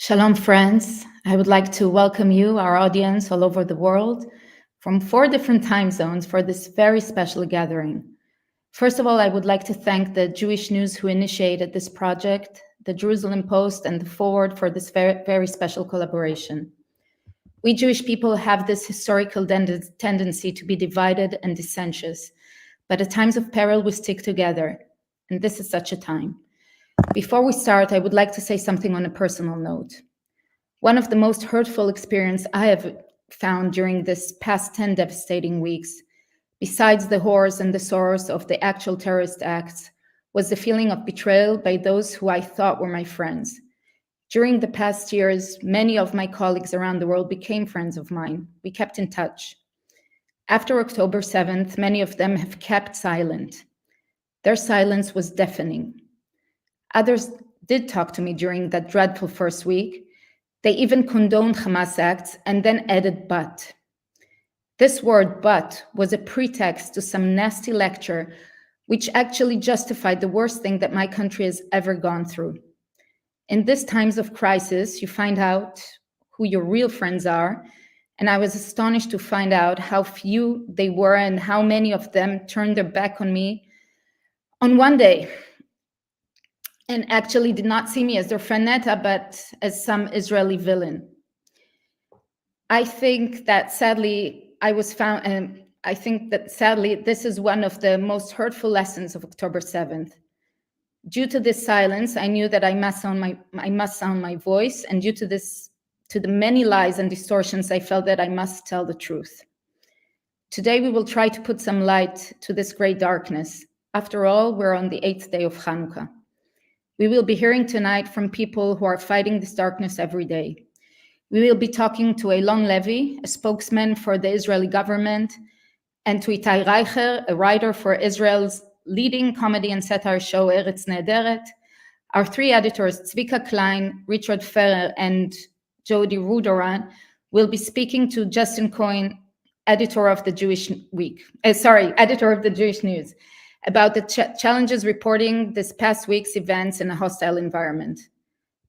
Shalom, friends. I would like to welcome you, our audience all over the world, from 4 different time zones for this very special gathering. First of all, I would like to thank the Jewish News who initiated this project, the Jerusalem Post, and the Forward for this very special collaboration. We Jewish people have this historical tendency to be divided and dissentious, but at times of peril, we stick together, and this is such a time. Before we start, I would like to say something on a personal note. One of the most hurtful experiences I have found during this past 10 devastating weeks, besides the horrors and the sorrows of the actual terrorist acts, was the feeling of betrayal by those who I thought were my friends. During the past years, many of my colleagues around the world became friends of mine. We kept in touch. After October 7th, many of them have kept silent. Their silence was deafening. Others did talk to me during that dreadful first week. They even condoned Hamas acts and then added but. This word but was a pretext to some nasty lecture which actually justified the worst thing that my country has ever gone through. In these times of crisis, you find out who your real friends are, and I was astonished to find out how few they were and how many of them turned their back on me on one day and actually did not see me as their friend Neta, but as some Israeli villain. I think that sadly, this is one of the most hurtful lessons of October 7th. Due to this silence, I knew that I must sound my voice, and due to the many lies and distortions, I felt that I must tell the truth. Today, we will try to put some light to this great darkness. After all, we're on the 8th day of Chanukah. We will be hearing tonight from people who are fighting this darkness every day. We will be talking to Eylon Levy, a spokesman for the Israeli government, and to Itai Reicher, a writer for Israel's leading comedy and satire show Eretz Nehederet. Our 3 editors, Tzvika Klein, Richard Ferrer, and Jody Rudoran, will be speaking to justinacohen, editor of the Jewish News, about the challenges reporting this past week's events in a hostile environment.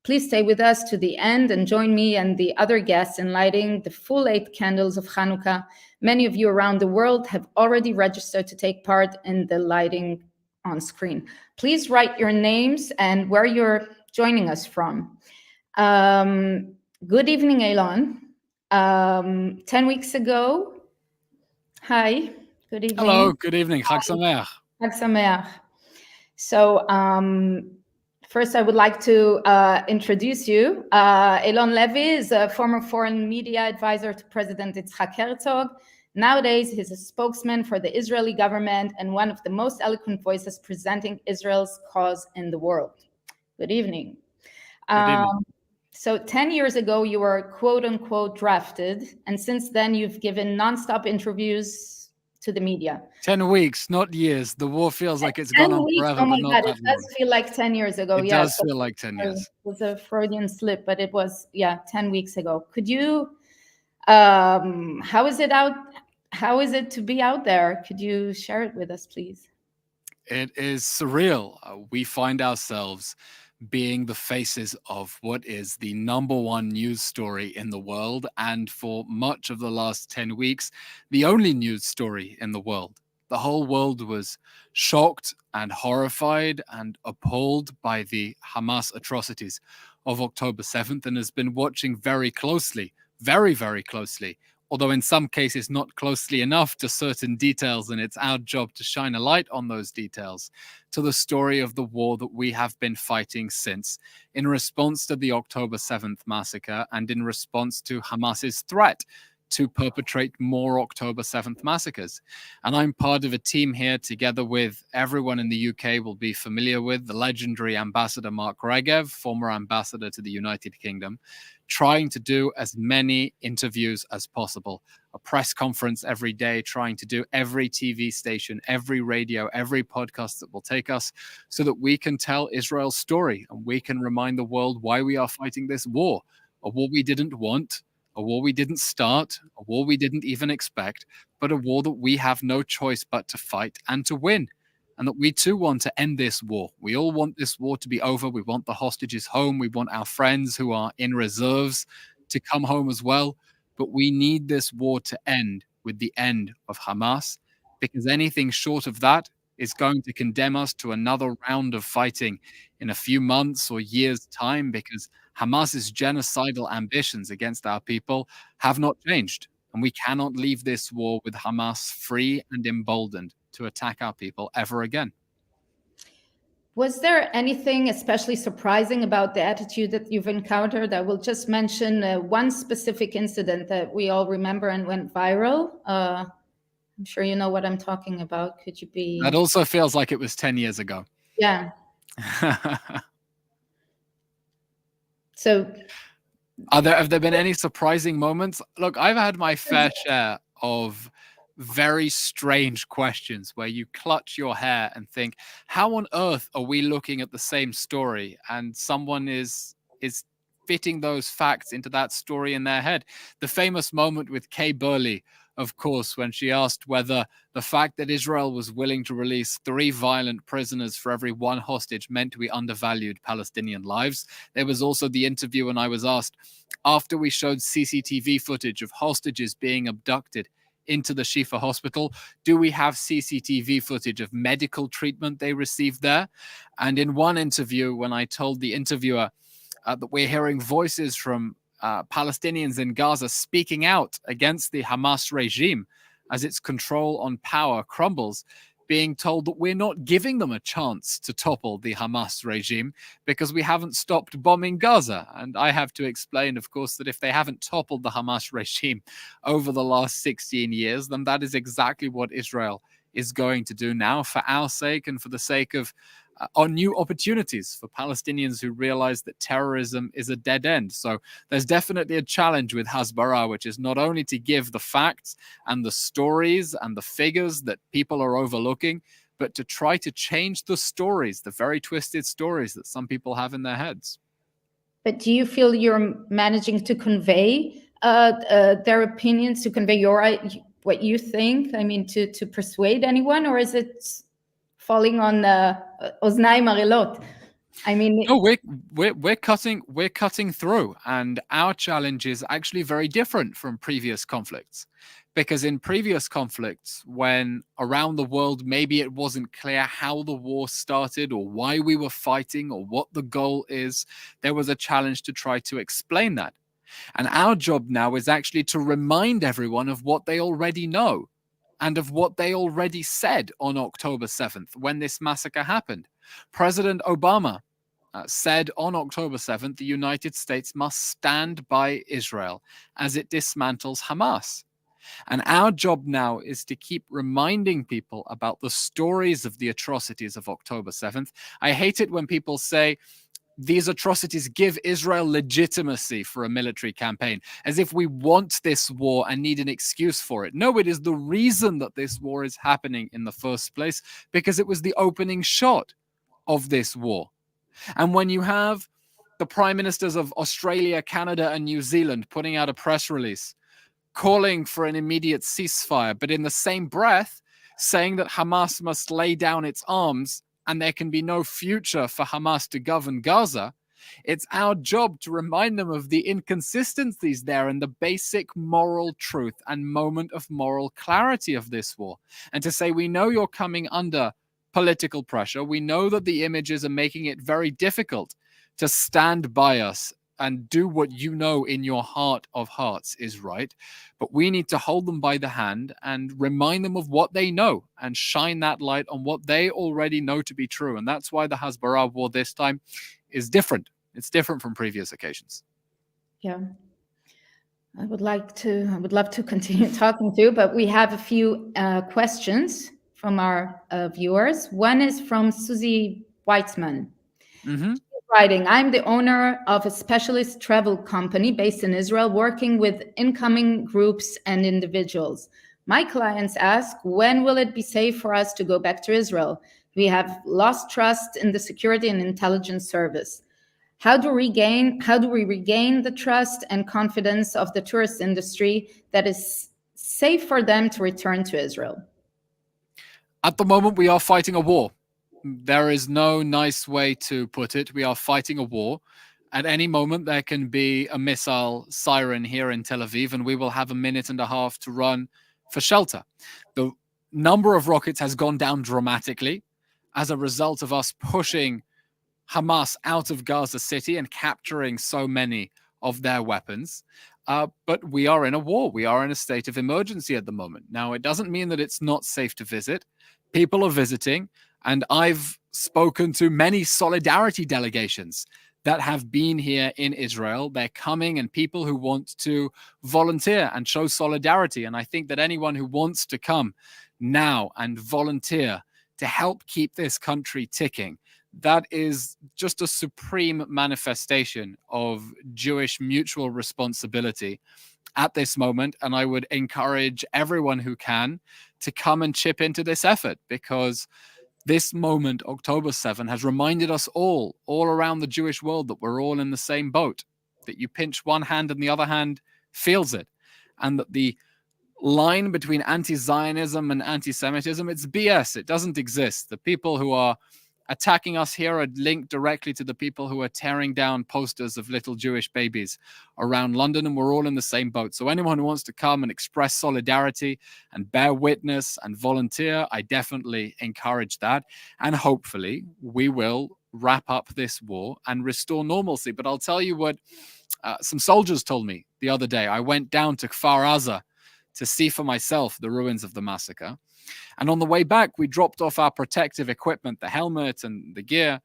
Please stay with us to the end and join me and the other guests in lighting the full 8 candles of Chanukah. Many of you around the world have already registered to take part in the lighting on screen. Please write your names and where you're joining us from. Good evening, Eylon. 10 weeks ago, hi, good evening. Hello, good evening. Chag Sameach. Chag Sameach. So, first, I would like to introduce you. Eylon Levy is a former foreign media advisor to President Yitzhak Herzog. Nowadays, he's a spokesman for the Israeli government and one of the most eloquent voices presenting Israel's cause in the world. Good evening. Good evening. So 10 years ago, you were quote unquote drafted. And since then, you've given nonstop interviews to the media. 10 weeks, not years. The war feels like it's gone on forever. Oh my but God, not it does feel like 10 years ago. It does feel like 10 years. It was a Freudian slip, but it was, 10 weeks ago. Could you, how is it out? How is it to be out there? Could you share it with us, please? It is surreal. We find ourselves being the faces of what is the #1 news story in the world, and for much of the last 10 weeks, the only news story in the world. The whole world was shocked and horrified and appalled by the Hamas atrocities of October 7th and has been watching very closely, very, very closely, although in some cases not closely enough to certain details, and it's our job to shine a light on those details, to the story of the war that we have been fighting since, in response to the October 7th massacre and in response to Hamas's threat to perpetrate more October 7th massacres. And I'm part of a team here together with everyone in the UK will be familiar with, the legendary Ambassador Mark Regev, former ambassador to the United Kingdom, trying to do as many interviews as possible, a press conference every day, trying to do every TV station, every radio, every podcast that will take us so that we can tell Israel's story and we can remind the world why we are fighting this war, a war we didn't want, a war we didn't start, a war we didn't even expect, but a war that we have no choice but to fight and to win. and that we too want to end this war. We all want this war to be over. We want the hostages home. We want our friends who are in reserves to come home as well. But we need this war to end with the end of Hamas, because anything short of that is going to condemn us to another round of fighting in a few months or years' time, because Hamas's genocidal ambitions against our people have not changed. And we cannot leave this war with Hamas free and emboldened to attack our people ever again. Was there anything especially surprising about the attitude that you've encountered? I will just mention one specific incident that we all remember and went viral. I'm sure you know what I'm talking about. Could you be... That also feels like it was 10 years ago. Yeah. So... Have there been any surprising moments? Look, I've had my fair share of very strange questions where you clutch your hair and think, how on earth are we looking at the same story? And someone is fitting those facts into that story in their head. The famous moment with Kay Burley, of course, when she asked whether the fact that Israel was willing to release 3 violent prisoners for every 1 hostage meant we undervalued Palestinian lives. There was also the interview when I was asked, after we showed CCTV footage of hostages being abducted into the Shifa hospital, do we have CCTV footage of medical treatment they received there? And in one interview, when I told the interviewer that we're hearing voices from Palestinians in Gaza speaking out against the Hamas regime as its control on power crumbles, being told that we're not giving them a chance to topple the Hamas regime because we haven't stopped bombing Gaza. And I have to explain, of course, that if they haven't toppled the Hamas regime over the last 16 years, then that is exactly what Israel is going to do now for our sake and for the sake of on new opportunities for Palestinians who realize that terrorism is a dead end. So there's definitely a challenge with Hasbara, which is not only to give the facts and the stories and the figures that people are overlooking, but to try to change the stories, the very twisted stories that some people have in their heads. But do you feel you're managing to convey their opinions, to convey what you think? I mean, to persuade anyone, or is it falling on oznaim arelot? I mean, no, we're cutting through, and our challenge is actually very different from previous conflicts, because in previous conflicts, when around the world maybe it wasn't clear how the war started or why we were fighting or what the goal is, there was a challenge to try to explain that. And our job now is actually to remind everyone of what they already know and of what they already said on October 7th when this massacre happened. President Obama said on October 7th, the United States must stand by Israel as it dismantles Hamas. And our job now is to keep reminding people about the stories of the atrocities of October 7th. I hate it when people say, these atrocities give Israel legitimacy for a military campaign, as if we want this war and need an excuse for it. No, it is the reason that this war is happening in the first place, because it was the opening shot of this war. And when you have the prime ministers of Australia, Canada, and New Zealand putting out a press release calling for an immediate ceasefire, but in the same breath saying that Hamas must lay down its arms and there can be no future for Hamas to govern Gaza, it's our job to remind them of the inconsistencies there and the basic moral truth and moment of moral clarity of this war. And to say, we know you're coming under political pressure. We know that the images are making it very difficult to stand by us and do what you know in your heart of hearts is right. But we need to hold them by the hand and remind them of what they know and shine that light on what they already know to be true. And that's why the Hasbara war this time is different. It's different from previous occasions. Yeah. I would love to continue talking to you, but we have a few questions from our viewers. One is from Susie Weitzman. Mm-hmm. Writing, I'm the owner of a specialist travel company based in Israel, working with incoming groups and individuals. My clients ask, when will it be safe for us to go back to Israel? We have lost trust in the security and intelligence service. How do we regain the trust and confidence of the tourist industry that is safe for them to return to Israel? At the moment, we are fighting a war. There is no nice way to put it. We are fighting a war. At any moment, there can be a missile siren here in Tel Aviv, and we will have a minute and a half to run for shelter. The number of rockets has gone down dramatically as a result of us pushing Hamas out of Gaza City and capturing so many of their weapons. But we are in a war. We are in a state of emergency at the moment. Now, it doesn't mean that it's not safe to visit. People are visiting, and I've spoken to many solidarity delegations that have been here in Israel. They're coming, and people who want to volunteer and show solidarity. And I think that anyone who wants to come now and volunteer to help keep this country ticking, that is just a supreme manifestation of Jewish mutual responsibility at this moment. And I would encourage everyone who can to come and chip into this effort, because this moment, October 7, has reminded us all around the Jewish world, that we're all in the same boat, that you pinch one hand and the other hand feels it, and that the line between anti-Zionism and anti-Semitism, it's BS. It doesn't exist. The people who are attacking us here are linked directly to the people who are tearing down posters of little Jewish babies around London, and we're all in the same boat. So anyone who wants to come and express solidarity and bear witness and volunteer, I definitely encourage that. And hopefully we will wrap up this war and restore normalcy. But I'll tell you what some soldiers told me the other day. I went down to Kfar Aza to see for myself the ruins of the massacre. And on the way back, we dropped off our protective equipment, the helmet and the gear,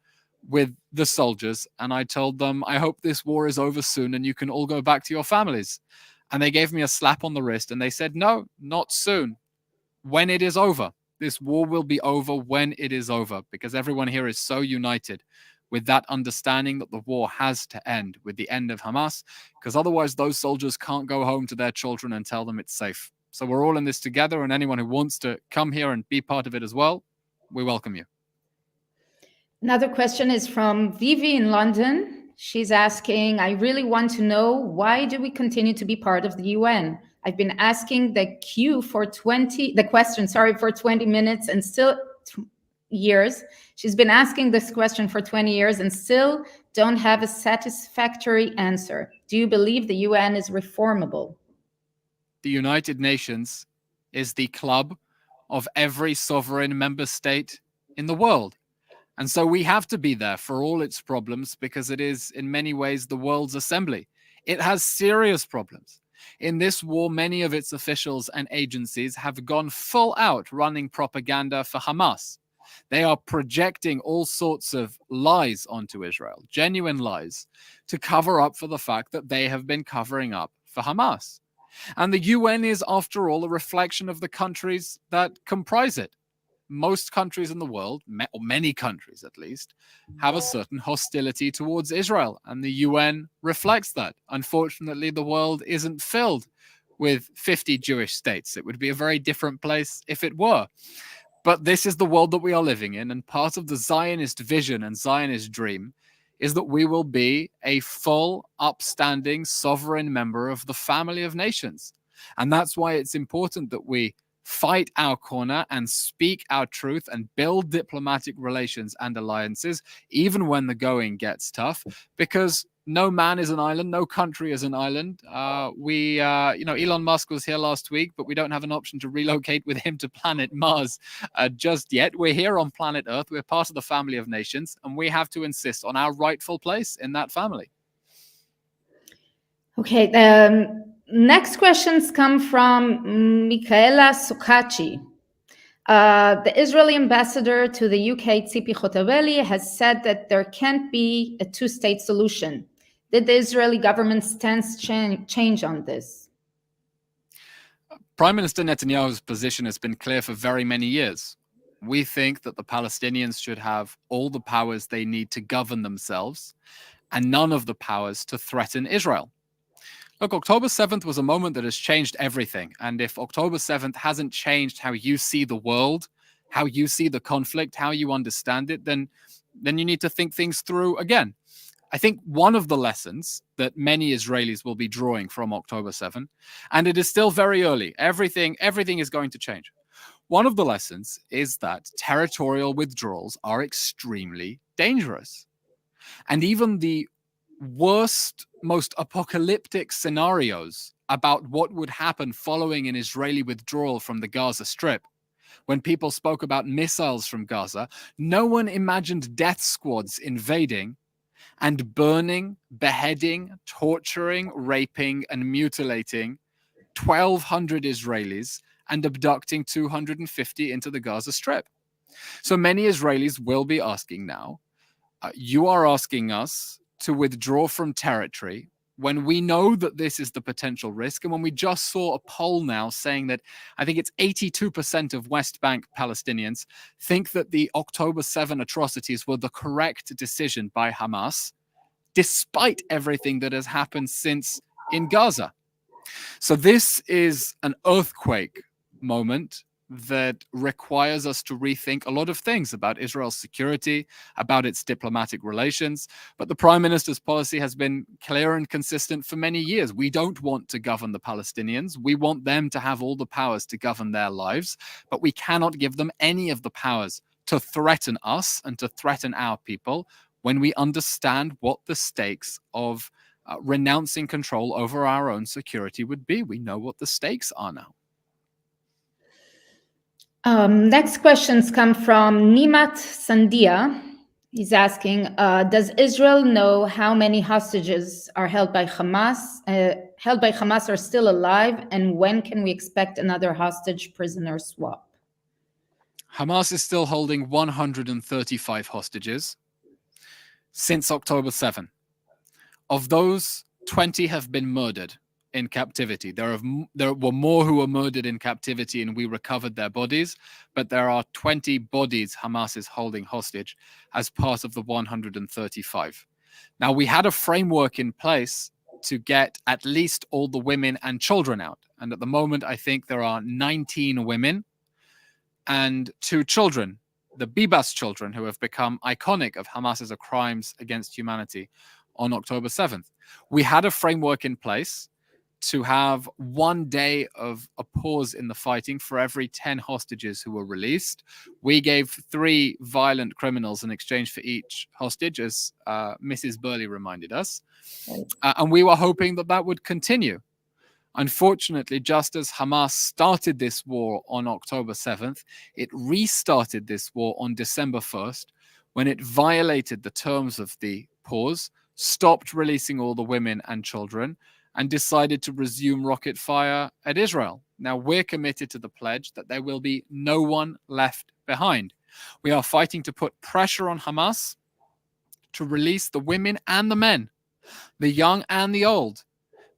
with the soldiers. And I told them, I hope this war is over soon and you can all go back to your families. And they gave me a slap on the wrist and they said, no, not soon. When it is over. This war will be over when it is over, because everyone here is so united with that understanding that the war has to end with the end of Hamas, because otherwise those soldiers can't go home to their children and tell them it's safe. So we're all in this together, and anyone who wants to come here and be part of it as well, we welcome you. Another question is from Vivi in London. She's asking, I really want to know, why do we continue to be part of the UN? I've been asking the question for 20 minutes and still years. She's been asking this question for 20 years and still don't have a satisfactory answer. Do you believe the UN is reformable? The United Nations is the club of every sovereign member state in the world. And so we have to be there for all its problems, because it is in many ways the world's assembly. It has serious problems. In this war, many of its officials and agencies have gone full out running propaganda for Hamas. They are projecting all sorts of lies onto Israel, genuine lies, to cover up for the fact that they have been covering up for Hamas. And the UN is, after all, a reflection of the countries that comprise it. Most countries in the world, or many countries at least, have a certain hostility towards Israel, and the UN reflects that. Unfortunately, the world isn't filled with 50 Jewish states. It would be a very different place if it were. But this is the world that we are living in, and part of the Zionist vision and Zionist dream is that we will be a full, upstanding, sovereign member of the family of nations. And that's why it's important that we fight our corner and speak our truth and build diplomatic relations and alliances, even when the going gets tough, because no man is an island, no country is an island. Elon Musk was here last week, but we don't have an option to relocate with him to planet Mars just yet. We're here on planet Earth. We're part of the family of nations, and we have to insist on our rightful place in that family. Okay, next questions come from Michaela Sukachi. The Israeli ambassador to the UK, Tzipi Chotabeli, has said that there can't be a two-state solution. Did the Israeli government's stance change on this? Prime Minister Netanyahu's position has been clear for very many years. We think that the Palestinians should have all the powers they need to govern themselves, and none of the powers to threaten Israel. Look, October 7th was a moment that has changed everything. And if October 7th hasn't changed how you see the world, how you see the conflict, how you understand it, then you need to think things through again. I think one of the lessons that many Israelis will be drawing from October 7th, and it is still very early, everything is going to change. One of the lessons is that territorial withdrawals are extremely dangerous. And even the worst, most apocalyptic scenarios about what would happen following an Israeli withdrawal from the Gaza Strip, when people spoke about missiles from Gaza, no one imagined death squads invading and burning, beheading, torturing, raping, and mutilating 1,200 Israelis and abducting 250 into the Gaza Strip. So many Israelis will be asking now, you are asking us to withdraw from territory when we know that this is the potential risk. And when we just saw a poll now saying that I think it's 82% of West Bank Palestinians think that the October 7 atrocities were the correct decision by Hamas, despite everything that has happened since in Gaza. So this is an earthquake moment that requires us to rethink a lot of things about Israel's security, about its diplomatic relations. But the Prime Minister's policy has been clear and consistent for many years. We don't want to govern the Palestinians. We want them to have all the powers to govern their lives, but we cannot give them any of the powers to threaten us and to threaten our people when we understand what the stakes of renouncing control over our own security would be. We know what the stakes are now. Next questions come from Nimat Sandia. He's asking, does Israel know how many hostages are held by Hamas are still alive, and when can we expect another hostage prisoner swap? Hamas is still holding 135 hostages since October 7. Of those, 20 have been murdered in captivity. There were more who were murdered in captivity and we recovered their bodies, but there are 20 bodies Hamas is holding hostage as part of the 135. Now, we had a framework in place to get at least all the women and children out. And at the moment, I think there are 19 women and 2 children, the Bibas children, who have become iconic of Hamas's crimes against humanity on October 7th. We had a framework in place to have 1 day of a pause in the fighting for every 10 hostages who were released. We gave 3 violent criminals in exchange for each hostage, as Mrs. Burley reminded us. And we were hoping that that would continue. Unfortunately, just as Hamas started this war on October 7th, it restarted this war on December 1st when it violated the terms of the pause, stopped releasing all the women and children, and decided to resume rocket fire at Israel. Now, we're committed to the pledge that there will be no one left behind. We are fighting to put pressure on Hamas to release the women and the men, the young and the old,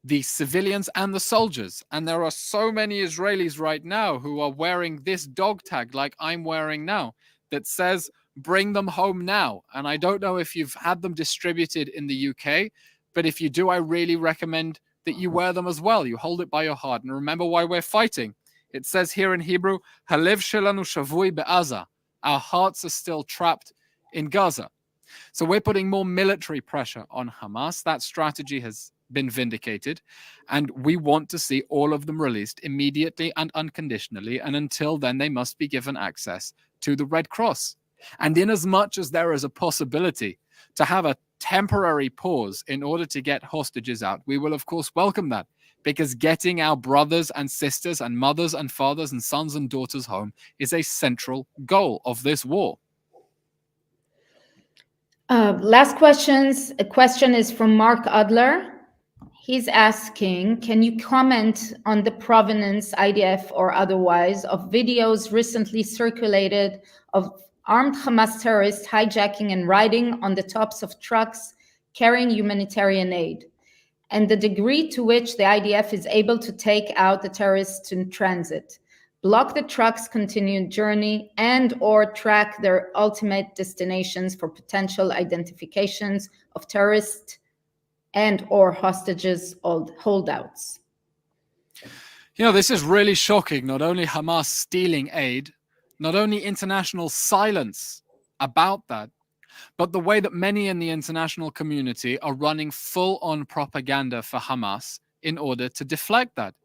the civilians and the soldiers. And there are so many Israelis right now who are wearing this dog tag like I'm wearing now that says, bring them home now. And I don't know if you've had them distributed in the UK, but if you do, I really recommend that you wear them as well. You hold it by your heart and remember why we're fighting. It says here in Hebrew, Halev shelanu shavui be'aza. Our hearts are still trapped in Gaza. So we're putting more military pressure on Hamas. That strategy has been vindicated, and we want to see all of them released immediately and unconditionally. And until then, they must be given access to the Red Cross. And in as much as there is a possibility to have a temporary pause in order to get hostages out, we will of course welcome that, because getting our brothers and sisters and mothers and fathers and sons and daughters home is a central goal of this war. Last questions. A question is from Mark Adler. He's asking, can you comment on the provenance, IDF or otherwise, of videos recently circulated of armed Hamas terrorists hijacking and riding on the tops of trucks carrying humanitarian aid, and the degree to which the IDF is able to take out the terrorists in transit, block the trucks' continued journey, and or track their ultimate destinations for potential identifications of terrorists and or hostages holdouts? You know, this is really shocking. Not only Hamas stealing aid, not only international silence about that, but the way that many in the international community are running full-on propaganda for Hamas in order to deflect that.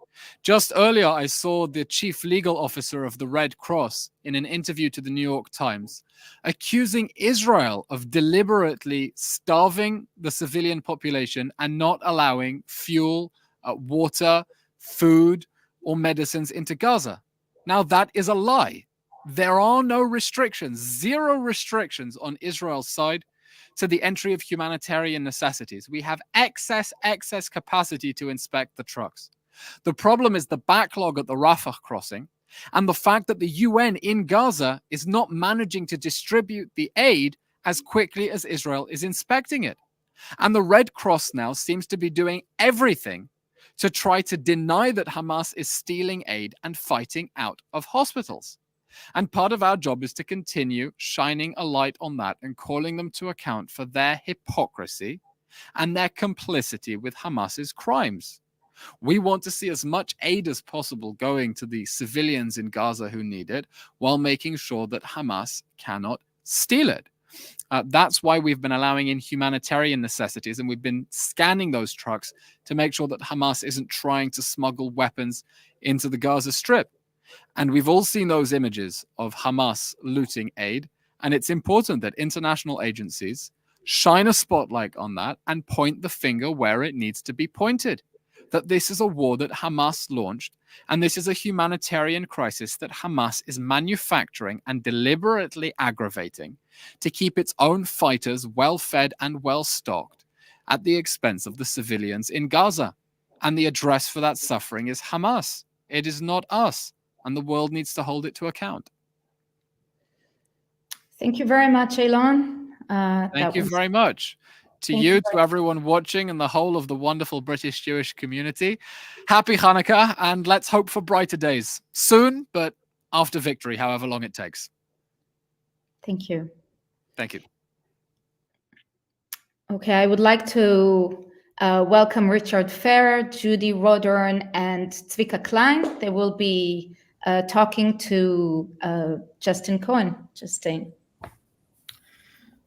Just earlier, I saw the chief legal officer of the Red Cross in an interview to the New York Times accusing Israel of deliberately starving the civilian population and not allowing fuel, water, food, or medicines into Gaza. Now, that is a lie. There are no restrictions, zero restrictions on Israel's side to the entry of humanitarian necessities. We have excess capacity to inspect the trucks. The problem is the backlog at the Rafah crossing and the fact that the UN in Gaza is not managing to distribute the aid as quickly as Israel is inspecting it. And the Red Cross now seems to be doing everything to try to deny that Hamas is stealing aid and fighting out of hospitals. And part of our job is to continue shining a light on that and calling them to account for their hypocrisy and their complicity with Hamas's crimes. We want to see as much aid as possible going to the civilians in Gaza who need it, while making sure that Hamas cannot steal it. That's why we've been allowing in humanitarian necessities, and we've been scanning those trucks to make sure that Hamas isn't trying to smuggle weapons into the Gaza Strip. And we've all seen those images of Hamas looting aid, and it's important that international agencies shine a spotlight on that and point the finger where it needs to be pointed. That this is a war that Hamas launched, and this is a humanitarian crisis that Hamas is manufacturing and deliberately aggravating to keep its own fighters well-fed and well-stocked at the expense of the civilians in Gaza. And the address for that suffering is Hamas. It is not us, and the world needs to hold it to account. Thank you very much, Eylon. Thank you very much. To you, to everyone watching, and the whole of the wonderful British Jewish community. Happy Chanukah, and let's hope for brighter days soon, but after victory, however long it takes. Thank you. Thank you. Okay, I would like to welcome Richard Ferrer, Judy Rodern, and Zvika Klein. They will be talking to justinacohen. Justine.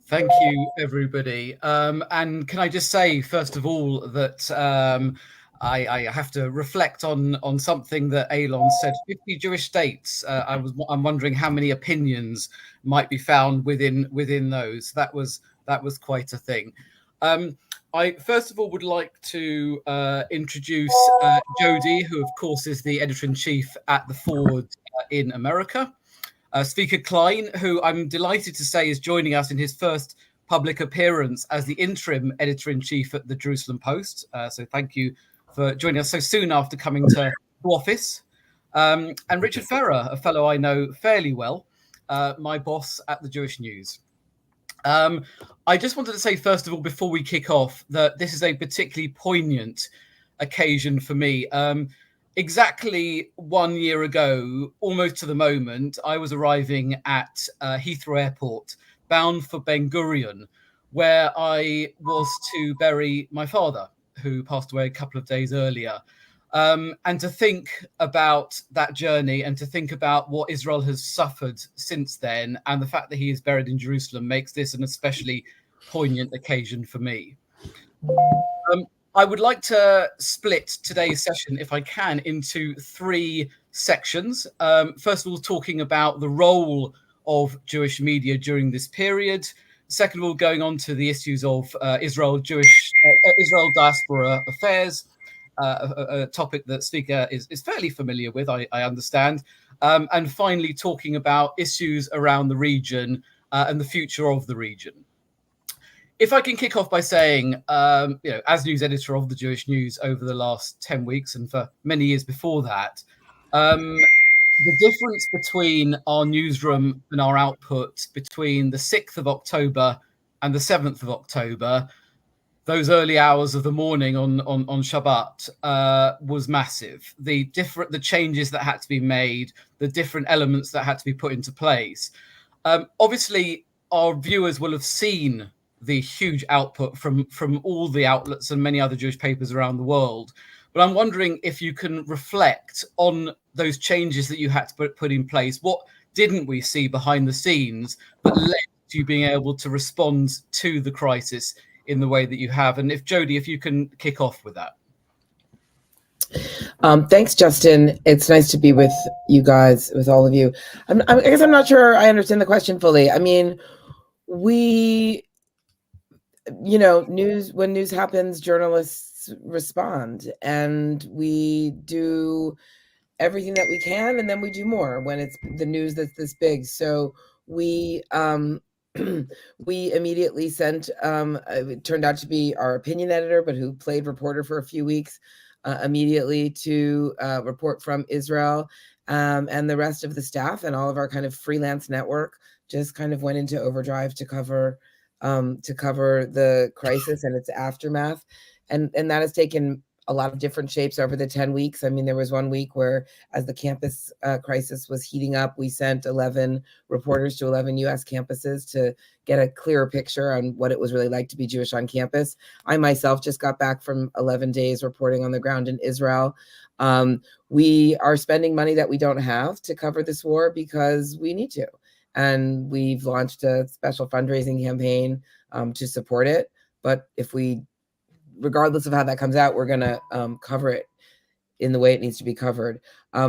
Thank you, everybody. And can I just say, first of all, that I have to reflect on something that Eylon said. 50 Jewish states. I'm wondering how many opinions might be found within those. That was quite a thing. I first of all would like to introduce Jody, who of course is the editor-in-chief at The Forward in America. Zvika Klein, who I'm delighted to say is joining us in his first public appearance as the interim editor-in-chief at the Jerusalem Post. So thank you for joining us so soon after coming to office. And Richard Ferrer, a fellow I know fairly well, my boss at the Jewish News. I just wanted to say, first of all, before we kick off, that this is a particularly poignant occasion for me. Exactly 1 year ago, almost to the moment, I was arriving at Heathrow Airport, bound for Ben Gurion, where I was to bury my father, who passed away a couple of days earlier. And to think about that journey and to think about what Israel has suffered since then, and the fact that he is buried in Jerusalem makes this an especially poignant occasion for me. I would like to split today's session, if I can, into three sections. First of all, talking about the role of Jewish media during this period. Second of all, going on to the issues of Israel diaspora affairs, a topic that Zvika is fairly familiar with, I understand. And finally, talking about issues around the region and the future of the region. If I can kick off by saying, as news editor of the Jewish News over the last 10 weeks and for many years before that, the difference between our newsroom and our output between the 6th of October and the 7th of October, those early hours of the morning on Shabbat, was massive. The changes that had to be made, the different elements that had to be put into place. Obviously, our viewers will have seen the huge output from all the outlets and many other Jewish papers around the world. But I'm wondering if you can reflect on those changes that you had to put in place. What didn't we see behind the scenes that led to you being able to respond to the crisis in the way that you have? And if Jody, if you can kick off with that. Thanks, Justin. It's nice to be with you guys, with all of you. I guess I'm not sure I understand the question fully. I mean, when news happens, journalists respond, and we do everything that we can, and then we do more when it's the news that's this big. So we we immediately sent it turned out to be our opinion editor, but who played reporter for a few weeks, immediately to report from Israel, and the rest of the staff and all of our kind of freelance network just kind of went into overdrive to cover the crisis and its aftermath, and that has taken a lot of different shapes over the 10 weeks. I mean, there was one week where, as the campus crisis was heating up, we sent 11 reporters to 11 US campuses to get a clearer picture on what it was really like to be Jewish on campus. I myself just got back from 11 days reporting on the ground in Israel. We are spending money that we don't have to cover this war because we need to. And we've launched a special fundraising campaign to support it. But regardless of how that comes out, we're going to cover it in the way it needs to be covered.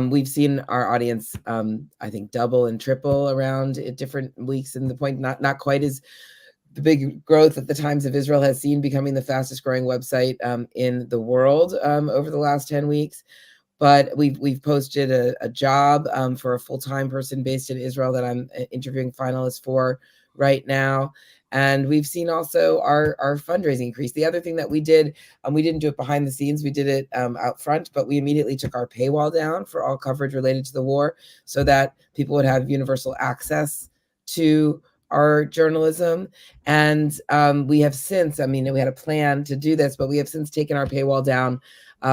We've seen our audience, I think, double and triple around at different weeks, and the point not quite as the big growth that the Times of Israel has seen, becoming the fastest growing website in the world over the last 10 weeks. But we've posted a job for a full-time person based in Israel that I'm interviewing finalists for right now. And we've seen also our fundraising increase. The other thing that we did, we didn't do it behind the scenes, we did it out front, but we immediately took our paywall down for all coverage related to the war so that people would have universal access to our journalism. And we have since, we had a plan to do this, but we have since taken our paywall down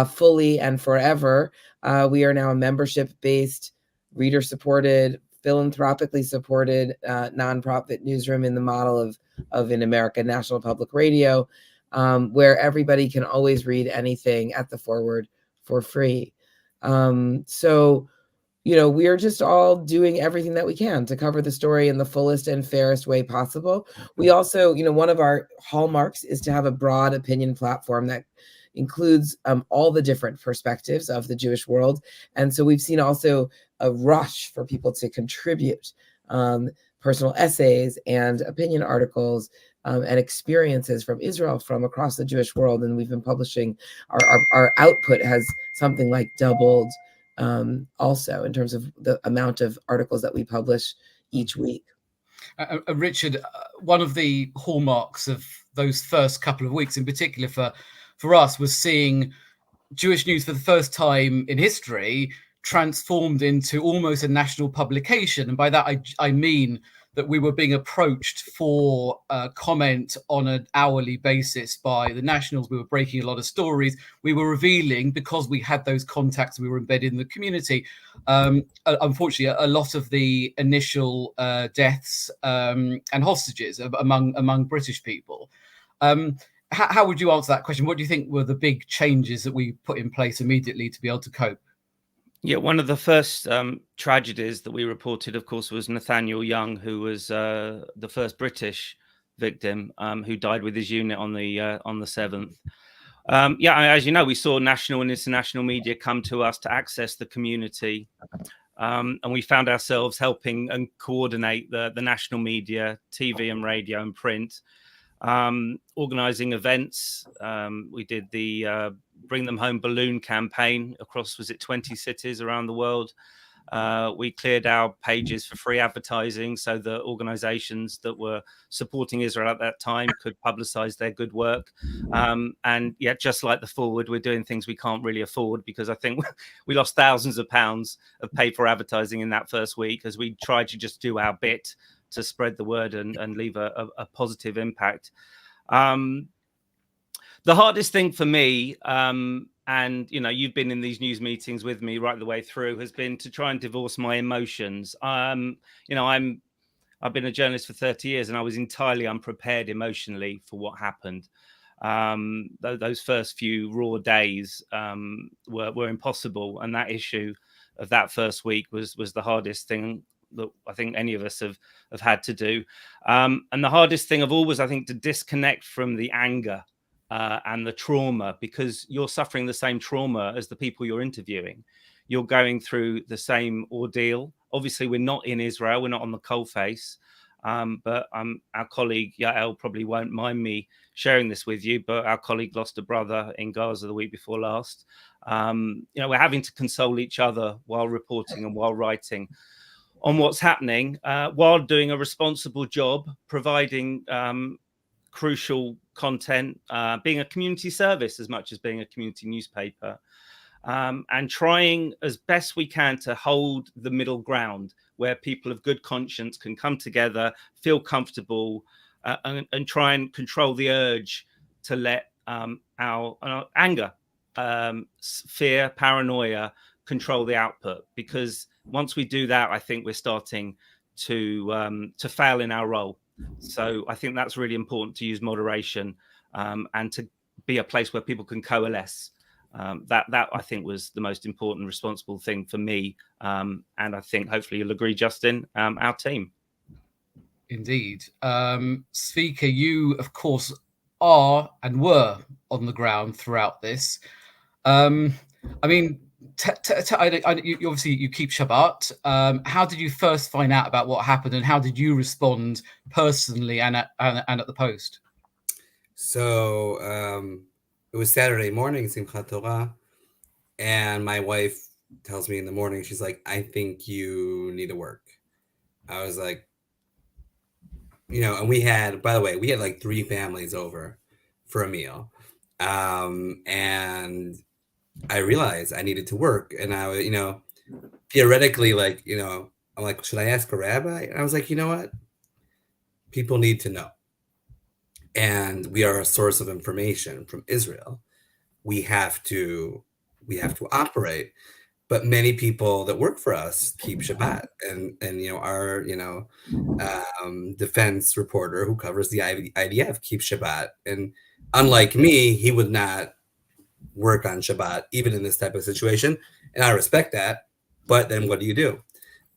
fully and forever. We are now a membership-based, reader-supported, philanthropically supported nonprofit newsroom in the model of in America National Public Radio, where everybody can always read anything at the forward for free. So, we are just all doing everything that we can to cover the story in the fullest and fairest way possible. We also, one of our hallmarks is to have a broad opinion platform that includes all the different perspectives of the Jewish world. And so we've seen also a rush for people to contribute personal essays and opinion articles and experiences from Israel, from across the Jewish world. And we've been publishing, our output has something like doubled also in terms of the amount of articles that we publish each week. Richard, one of the hallmarks of those first couple of weeks in particular for us was seeing Jewish news for the first time in history transformed into almost a national publication. And by that, I mean that we were being approached for comment on an hourly basis by the nationals. We were breaking a lot of stories. We were revealing, because we had those contacts, we were embedded in the community. Unfortunately, a lot of the initial deaths and hostages among British people. How would you answer that question? What do you think were the big changes that we put in place immediately to be able to cope? Yeah, one of the first tragedies that we reported, of course, was Nathaniel Young, who was the first British victim who died with his unit on the 7th. As you know, we saw national and international media come to us to access the community, and we found ourselves helping and coordinate the national media, TV and radio and print, organizing events. We did the Bring Them Home balloon campaign across, 20 cities around the world. We cleared our pages for free advertising so that organizations that were supporting Israel at that time could publicize their good work. And yet, just like the forward, we're doing things we can't really afford, because I think we lost thousands of pounds of paper advertising in that first week as we tried to just do our bit to spread the word and leave a positive impact. The hardest thing for me, and you've been in these news meetings with me right the way through, has been to try and divorce my emotions. I've been a journalist for 30 years, and I was entirely unprepared emotionally for what happened. Those first few raw days were impossible, and that issue of that first week was the hardest thing that I think any of us have had to do. And the hardest thing of all was, I think, to disconnect from the anger and the trauma, because you're suffering the same trauma as the people you're interviewing. You're going through the same ordeal. Obviously, we're not in Israel. We're not on the coalface. But our colleague Yael probably won't mind me sharing this with you, but our colleague lost a brother in Gaza the week before last. We're having to console each other while reporting and while writing on what's happening, while doing a responsible job, providing crucial content, being a community service as much as being a community newspaper, and trying as best we can to hold the middle ground where people of good conscience can come together, feel comfortable, and try and control the urge to let our anger, fear, paranoia control the output. Because once we do that, I think we're starting to fail in our role. So I think that's really important, to use moderation and to be a place where people can coalesce. That I think was the most important, responsible thing for me, and I think hopefully you'll agree, Justin, our team. Indeed. Svika, you of course are and were on the ground throughout this. I mean, you obviously you keep Shabbat. How did you first find out about what happened, and how did you respond personally and at the Post? So it was Saturday morning, Simchat Torah, and my wife tells me in the morning, she's like, I think you need to work. I was like, and we had like 3 families over for a meal. And I realized I needed to work. And I, theoretically, like, I'm like, should I ask a rabbi? And I was like, you know what? People need to know. And we are a source of information from Israel. We have to operate. But many people that work for us keep Shabbat, and our defense reporter who covers the IDF keeps Shabbat, and unlike me, he would not work on Shabbat even in this type of situation, and I respect that. But then what do you do?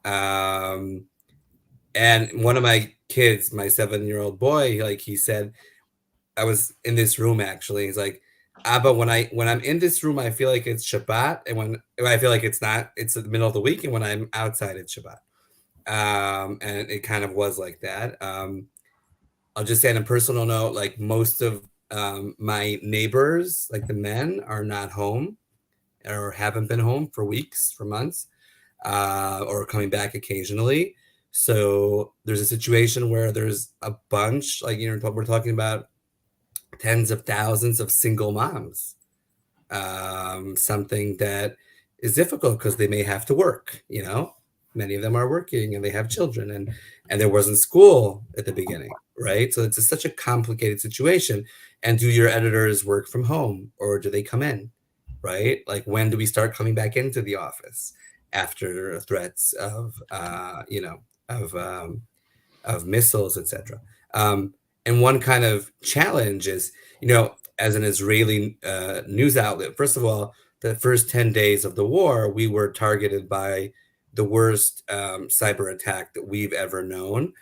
And one of my kids, my 7-year-old boy, he said, I was in this room actually. He's like, but when I'm in this room, I feel like it's Shabbat, and when I feel like it's not, it's the middle of the week, and when I'm outside, it's Shabbat. And it kind of was like that. I'll just say on a personal note, like most of my neighbors, like the men, are not home or haven't been home for weeks, for months, or coming back occasionally. So there's a situation where there's a bunch, like, we're talking about tens of thousands of single moms, something that is difficult because they may have to work, many of them are working and they have children, and there wasn't school at the beginning, right? So it's such a complicated situation. And do your editors work from home, or do they come in, right? Like, when do we start coming back into the office after threats of missiles, etc.? And one kind of challenge is, as an Israeli news outlet, first of all, the first 10 days of the war, we were targeted by the worst cyber attack that we've ever known.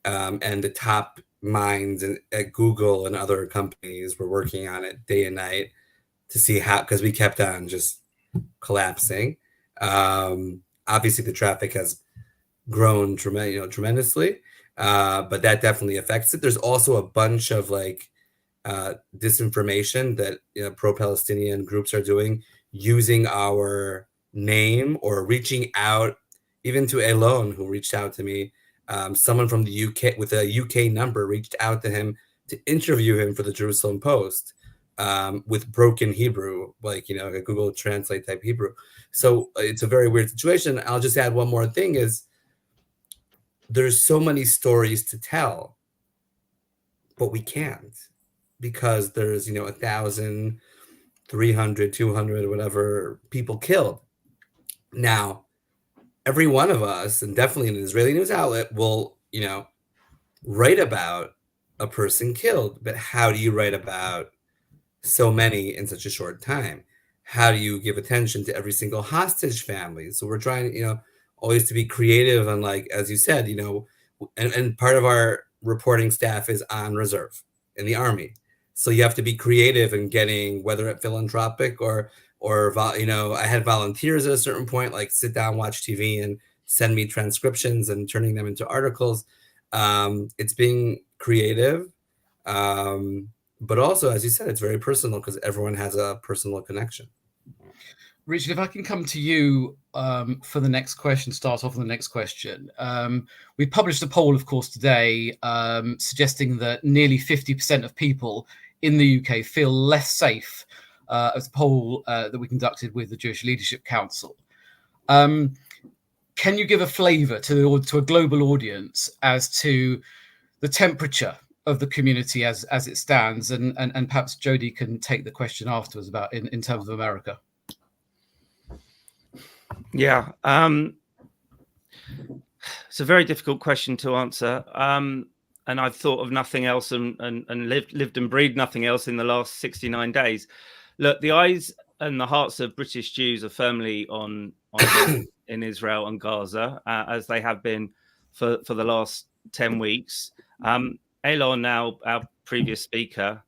And the top minds at Google and other companies were working on it day and night to see how, because we kept on just collapsing. Obviously, the traffic has grown tremendously. But that definitely affects it. There's also a bunch of disinformation that pro-Palestinian groups are doing, using our name or reaching out, even to Eylon, who reached out to me. Someone from the UK with a UK number reached out to him to interview him for the Jerusalem Post with broken Hebrew, a Google Translate type Hebrew. So it's a very weird situation. I'll just add one more thing is, there's so many stories to tell, but we can't, because there's 1,000, 300, 200, whatever people killed. Now, every one of us, and definitely an Israeli news outlet, will write about a person killed. But how do you write about so many in such a short time? How do you give attention to every single hostage family? So we're trying, always to be creative, and as you said, and part of our reporting staff is on reserve in the army. So you have to be creative in getting, whether it philanthropic or I had volunteers at a certain point, like sit down, watch TV, and send me transcriptions and turning them into articles. It's being creative, but also, as you said, it's very personal because everyone has a personal connection. Richard, if I can come to you for the next question, start off on the next question. We published a poll, of course, today suggesting that nearly 50% of people in the UK feel less safe, as a poll that we conducted with the Jewish Leadership Council. Can you give a flavour to a global audience as to the temperature of the community as it stands? And perhaps Jody can take the question afterwards about in terms of America. Yeah, it's a very difficult question to answer. And I've thought of nothing else and lived and breathed nothing else in the last 69 days. Look, the eyes and the hearts of British Jews are firmly on in Israel and Gaza, as they have been for the last 10 weeks. Eylon, now our previous speaker,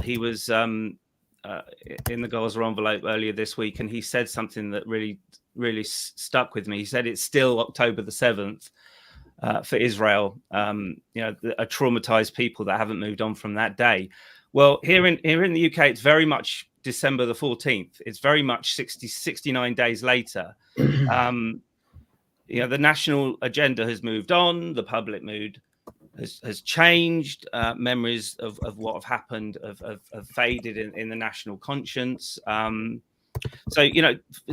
he was in the Gaza envelope earlier this week, and he said something that really stuck with me. He said it's still October the 7th for Israel, a traumatized people that haven't moved on from that day. Well, here in the UK, it's very much December the 14th. It's very much 69 days later. The national agenda has moved on. The public mood has changed. Memories of what have happened have faded in the national conscience. So,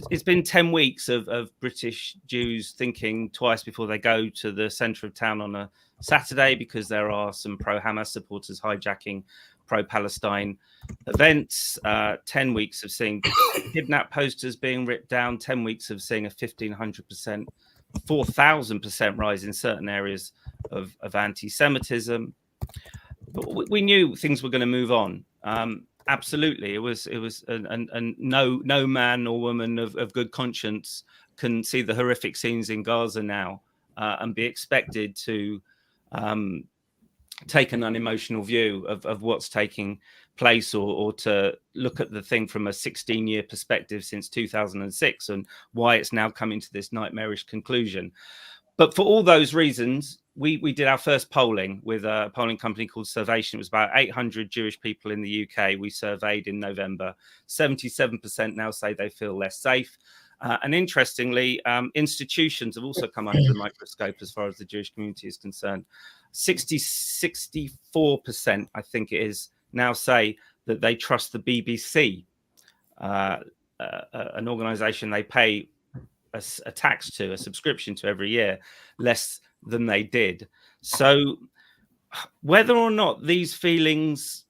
it's been 10 weeks of British Jews thinking twice before they go to the centre of town on a Saturday, because there are some pro-Hamas supporters hijacking pro-Palestine events. 10 weeks of seeing kidnap posters being ripped down. 10 weeks of seeing a 1,500%, 4,000% rise in certain areas of anti-Semitism. But we knew things were going to move on. Absolutely, it was, and no man or woman of good conscience can see the horrific scenes in Gaza now and be expected to take an unemotional view of what's taking place, or to look at the thing from a 16-year perspective since 2006 and why it's now coming to this nightmarish conclusion. But for all those reasons, we did our first polling with a polling company called Survation. It was about 800 Jewish people in the UK we surveyed in November. 77% now say they feel less safe. And interestingly, institutions have also come under the microscope as far as the Jewish community is concerned. 64%, I think it is, now say that they trust the BBC, an organisation they pay a tax to, a subscription to every year, less than they did. So whether or not these feelings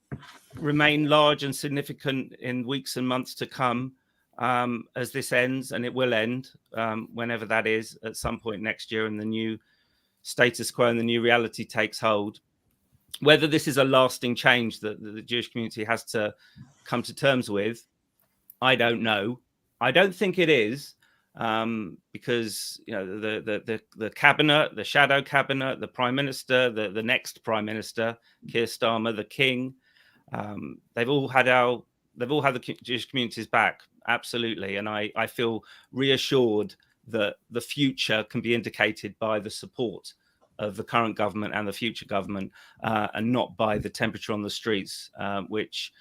remain large and significant in weeks and months to come, as this ends, and it will end whenever that is, at some point next year, and the new status quo and the new reality takes hold, whether this is a lasting change that the Jewish community has to come to terms with, I don't know. I don't think it is, because the cabinet, the shadow cabinet, the prime minister, the next prime minister, Keir Starmer, the king, they've all had the Jewish community's back, absolutely, and I feel reassured that the future can be indicated by the support of the current government and the future government, and not by the temperature on the streets, which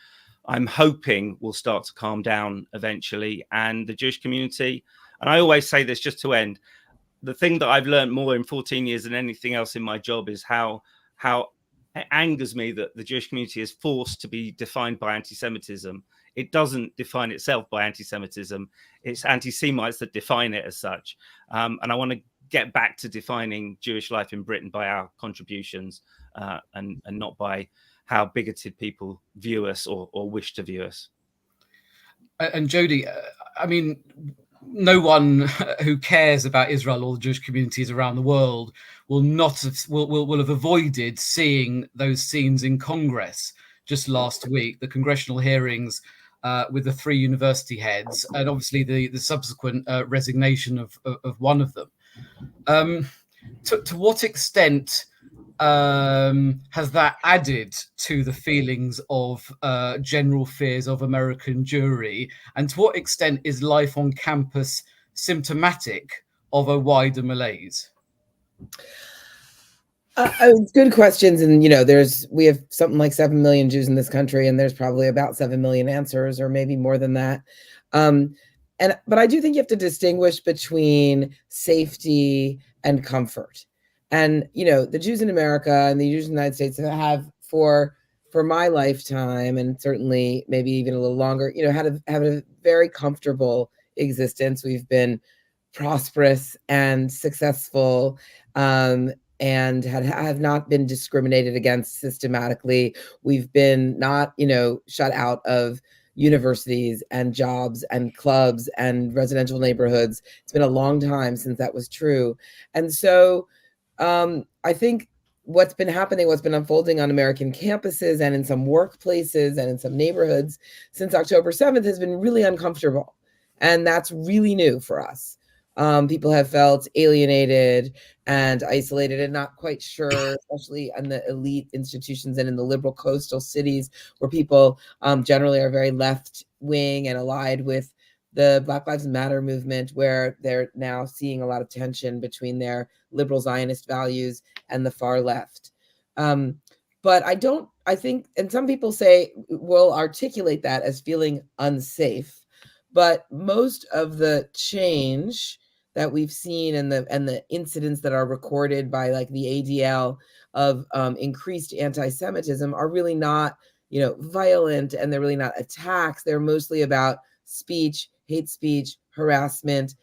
I'm hoping will start to calm down eventually. And the Jewish community, and I always say this just to end, the thing that I've learned more in 14 years than anything else in my job is how it angers me that the Jewish community is forced to be defined by anti-Semitism. It doesn't define itself by anti-Semitism. It's anti-Semites that define it as such. And I want to get back to defining Jewish life in Britain by our contributions, and not by how bigoted people view us or wish to view us. And Jody, I mean, no one who cares about Israel or the Jewish communities around the world will have avoided seeing those scenes in Congress just last week, the congressional hearings with the 3 university heads, and obviously the subsequent resignation of one of them. To what extent has that added to the feelings of general fears of American Jewry? And to what extent is life on campus symptomatic of a wider malaise? Good questions. And, we have something like 7 million Jews in this country, and there's probably about 7 million answers, or maybe more than that. But I do think you have to distinguish between safety and comfort. And, the Jews in America and the Jews in the United States have for my lifetime, and certainly maybe even a little longer, have a very comfortable existence. We've been prosperous and successful, and have not been discriminated against systematically. We've been not, shut out of universities and jobs and clubs and residential neighborhoods. It's been a long time since that was true. And so I think what's been unfolding on American campuses and in some workplaces and in some neighborhoods since October 7th has been really uncomfortable. And that's really new for us. People have felt alienated and isolated and not quite sure, especially in the elite institutions and in the liberal coastal cities where people generally are very left wing and allied with the Black Lives Matter movement, where they're now seeing a lot of tension between their liberal Zionist values and the far left. But I think, and some people will articulate that as feeling unsafe. But most of the change that we've seen and the incidents that are recorded by like the ADL of increased anti-Semitism are really not, violent, and they're really not attacks. They're mostly about speech, hate speech, harassment,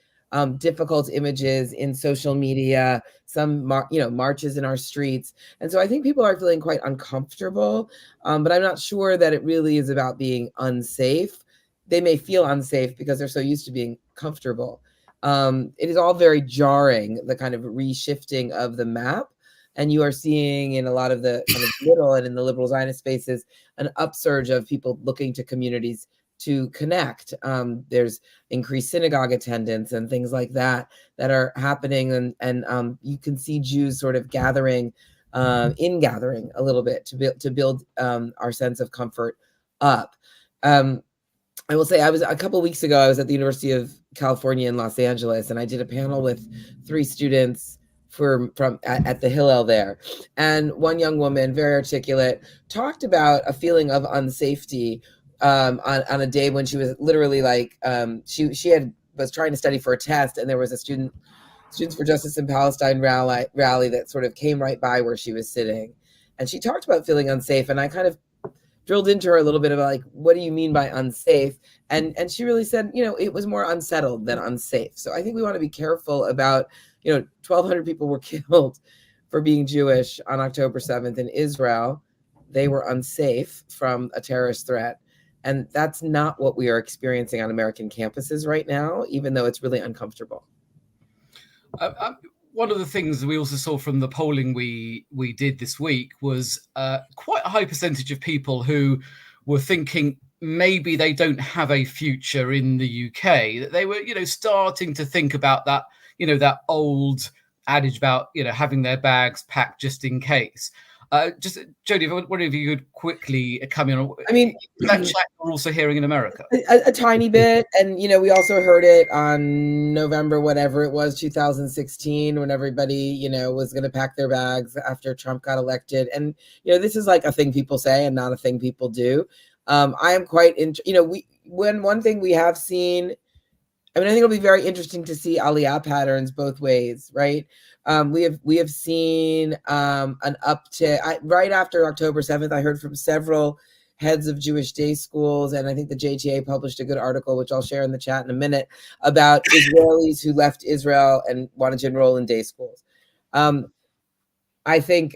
difficult images in social media, some marches in our streets. And so I think people are feeling quite uncomfortable, but I'm not sure that it really is about being unsafe. They may feel unsafe because they're so used to being comfortable. It is all very jarring, the kind of reshifting of the map. And you are seeing in a lot of the kind of middle and in the liberal Zionist spaces an upsurge of people looking to communities to connect. There's increased synagogue attendance and things like that are happening. And you can see Jews sort of gathering a little bit to build our sense of comfort up. I will say a couple of weeks ago, I was at the University of California in Los Angeles, and I did a panel with 3 students at the Hillel there. And one young woman, very articulate, talked about a feeling of unsafety on a day when she was literally like, she was trying to study for a test, and there was a Students for Justice in Palestine rally that sort of came right by where she was sitting. And she talked about feeling unsafe, and I kind of drilled into her a little bit about like, what do you mean by unsafe? And she really said, it was more unsettled than unsafe. So I think we want to be careful about, 1,200 people were killed for being Jewish on October 7th in Israel. They were unsafe from a terrorist threat. And that's not what we are experiencing on American campuses right now, even though it's really uncomfortable. One of the things we also saw from the polling we did this week was quite a high percentage of people who were thinking maybe they don't have a future in the UK, that they were, starting to think about that, that old adage about, having their bags packed just in case. Just Jody, I wonder if you could quickly come in. I mean, that chat we're also hearing in America. A tiny bit. And, we also heard it on November, whatever it was, 2016, when everybody, was going to pack their bags after Trump got elected. And, this is like a thing people say and not a thing people do. I am quite, one thing we have seen, I think it'll be very interesting to see Aliyah patterns both ways, right? We have seen an uptick right after October 7th. I heard from several heads of Jewish day schools, and I think the JTA published a good article, which I'll share in the chat in a minute, about Israelis who left Israel and wanted to enroll in day schools. I think,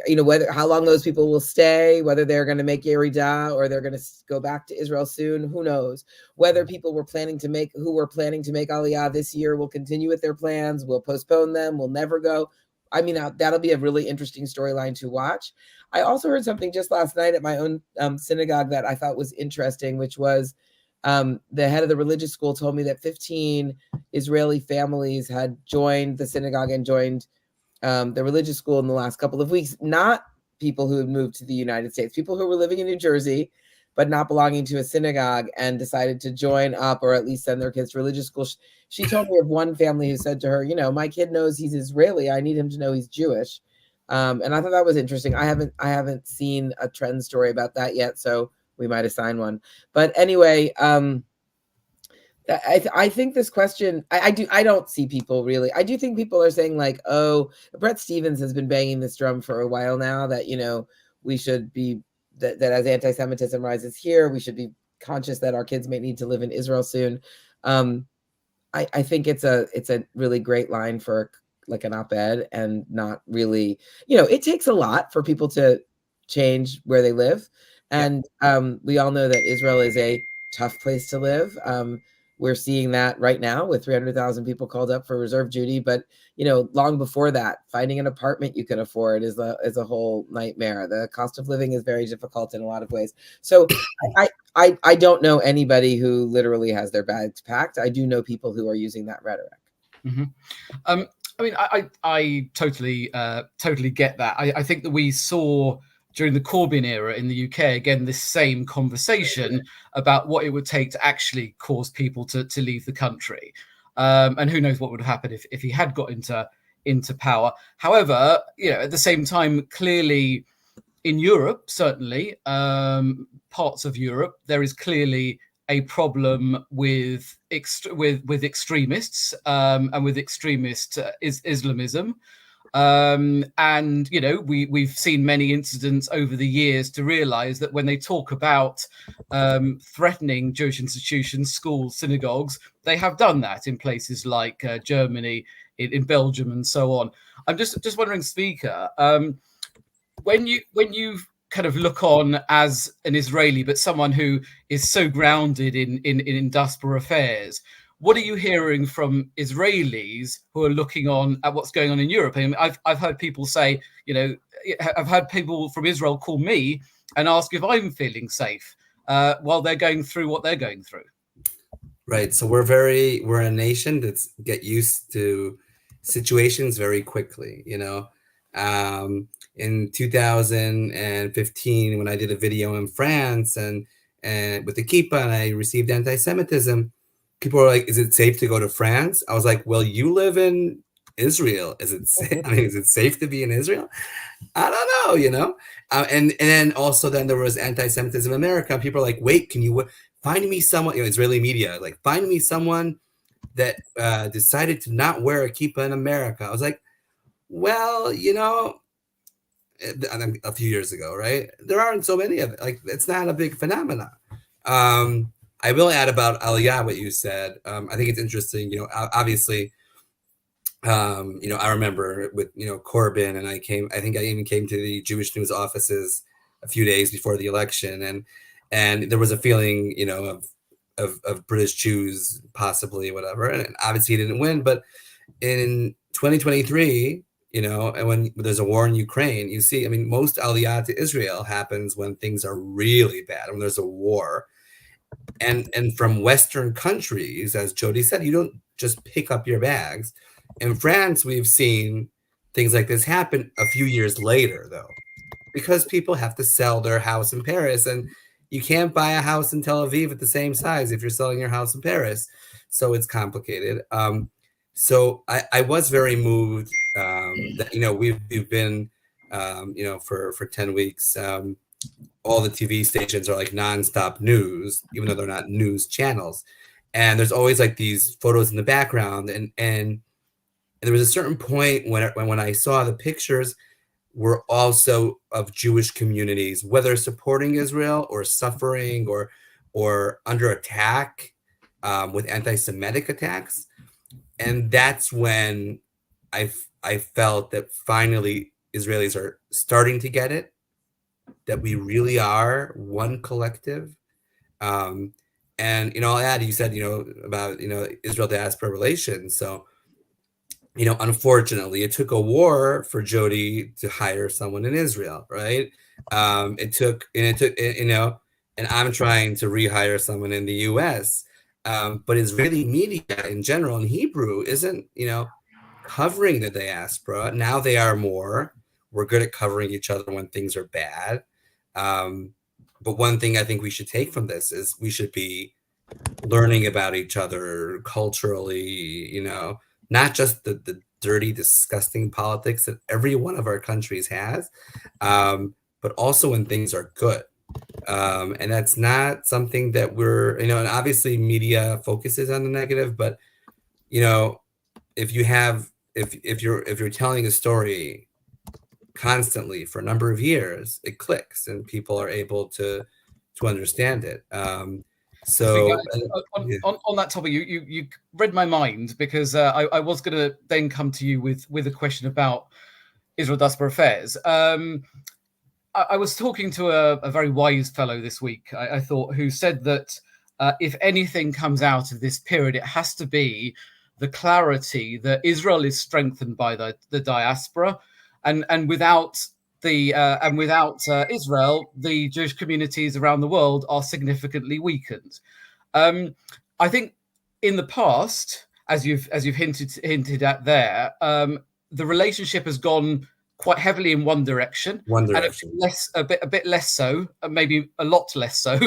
how long those people will stay, whether they're going to make Yerida or they're going to go back to Israel soon, who knows? Whether people who were planning to make Aliyah this year will continue with their plans, will postpone them, will never go. That'll be a really interesting storyline to watch. I also heard something just last night at my own synagogue that I thought was interesting, which was the head of the religious school told me that 15 Israeli families had joined the synagogue and joined the religious school in the last couple of weeks, not people who had moved to the United States, people who were living in New Jersey, but not belonging to a synagogue, and decided to join up or at least send their kids to religious school. She told me of one family who said to her, my kid knows he's Israeli. I need him to know he's Jewish. And I thought that was interesting. I haven't seen a trend story about that yet, so we might assign one. But anyway, I think this question, I don't see people really. I do think people are saying like, oh, Bret Stephens has been banging this drum for a while now that, we should be, that as anti-Semitism rises here, we should be conscious that our kids may need to live in Israel soon. I think it's a really great line for like an op-ed, and not really, it takes a lot for people to change where they live. And we all know that Israel is a tough place to live. We're seeing that right now with 300,000 people called up for reserve duty. But, long before that, finding an apartment you can afford is a whole nightmare. The cost of living is very difficult in a lot of ways. So I don't know anybody who literally has their bags packed. I do know people who are using that rhetoric. Mm-hmm. I totally get that. I think that we saw during the Corbyn era in the UK, again, this same conversation about what it would take to actually cause people to leave the country. And who knows what would have happened if he had got into power. However, at the same time, clearly in Europe, certainly, parts of Europe, there is clearly a problem with extremists and with extremist Islamism. And we've seen many incidents over the years to realize that when they talk about threatening Jewish institutions, schools, synagogues, they have done that in places like Germany, in Belgium, and so on. I'm just wondering, Speaker, when you kind of look on as an Israeli, but someone who is so grounded in diaspora affairs, what are you hearing from Israelis who are looking on at what's going on in Europe? I mean, I've heard people say, I've heard people from Israel call me and ask if I'm feeling safe while they're going through what they're going through. Right. So we're a nation that's get used to situations very quickly. In 2015, when I did a video in France and with the kippah, and I received anti-Semitism, people were like, "Is it safe to go to France?" I was like, "Well, you live in Israel. Is it safe? I mean, is it safe to be in Israel? I don't know, And then also then there was anti-Semitism in America. People are like, "Wait, can you find me someone?" Israeli media like, "Find me someone that decided to not wear a kippah in America." I was like, "Well, a few years ago, right? There aren't so many of it. Like, it's not a big phenomenon." I will add about Aliyah, what you said. I think it's interesting, obviously, I remember with, Corbyn, and I think I even came to the Jewish news offices a few days before the election. And there was a feeling, of British Jews, possibly, whatever. And obviously he didn't win, but in 2023, and when there's a war in Ukraine, you see, most Aliyah to Israel happens when things are really bad, when there's a war. And from Western countries, as Jody said, you don't just pick up your bags. In France, we've seen things like this happen a few years later, though, because people have to sell their house in Paris, and you can't buy a house in Tel Aviv at the same size if you're selling your house in Paris. So it's complicated. So I was very moved that, we've been, for 10 weeks, all the TV stations are like nonstop news, even though they're not news channels. And there's always like these photos in the background. And there was a certain point when I saw the pictures were also of Jewish communities, whether supporting Israel or suffering or under attack with anti-Semitic attacks. And that's when I felt that finally Israelis are starting to get it, that we really are one collective. And, I'll add, you said, about, Israel diaspora relations. So, unfortunately, it took a war for Jody to hire someone in Israel, right? It took, and I'm trying to rehire someone in the US. But Israeli media in general in Hebrew isn't, covering the diaspora. Now they are more. We're good at covering each other when things are bad. But one thing I think we should take from this is we should be learning about each other culturally, you know, not just the dirty, disgusting politics that every one of our countries has, but also when things are good. And that's not something that we're, you know, and obviously media focuses on the negative, but, you know, if you're telling a story constantly for a number of years, it clicks and people are able to understand it. So on that topic, you read my mind, because I was going to then come to you with a question about Israel diaspora affairs. I was talking to a very wise fellow this week, I thought, who said that if anything comes out of this period, it has to be the clarity that Israel is strengthened by the diaspora, and without Israel, the Jewish communities around the world are significantly weakened. I think in the past, as you've hinted at there, the relationship has gone quite heavily in one direction, and a bit less so, maybe a lot less so,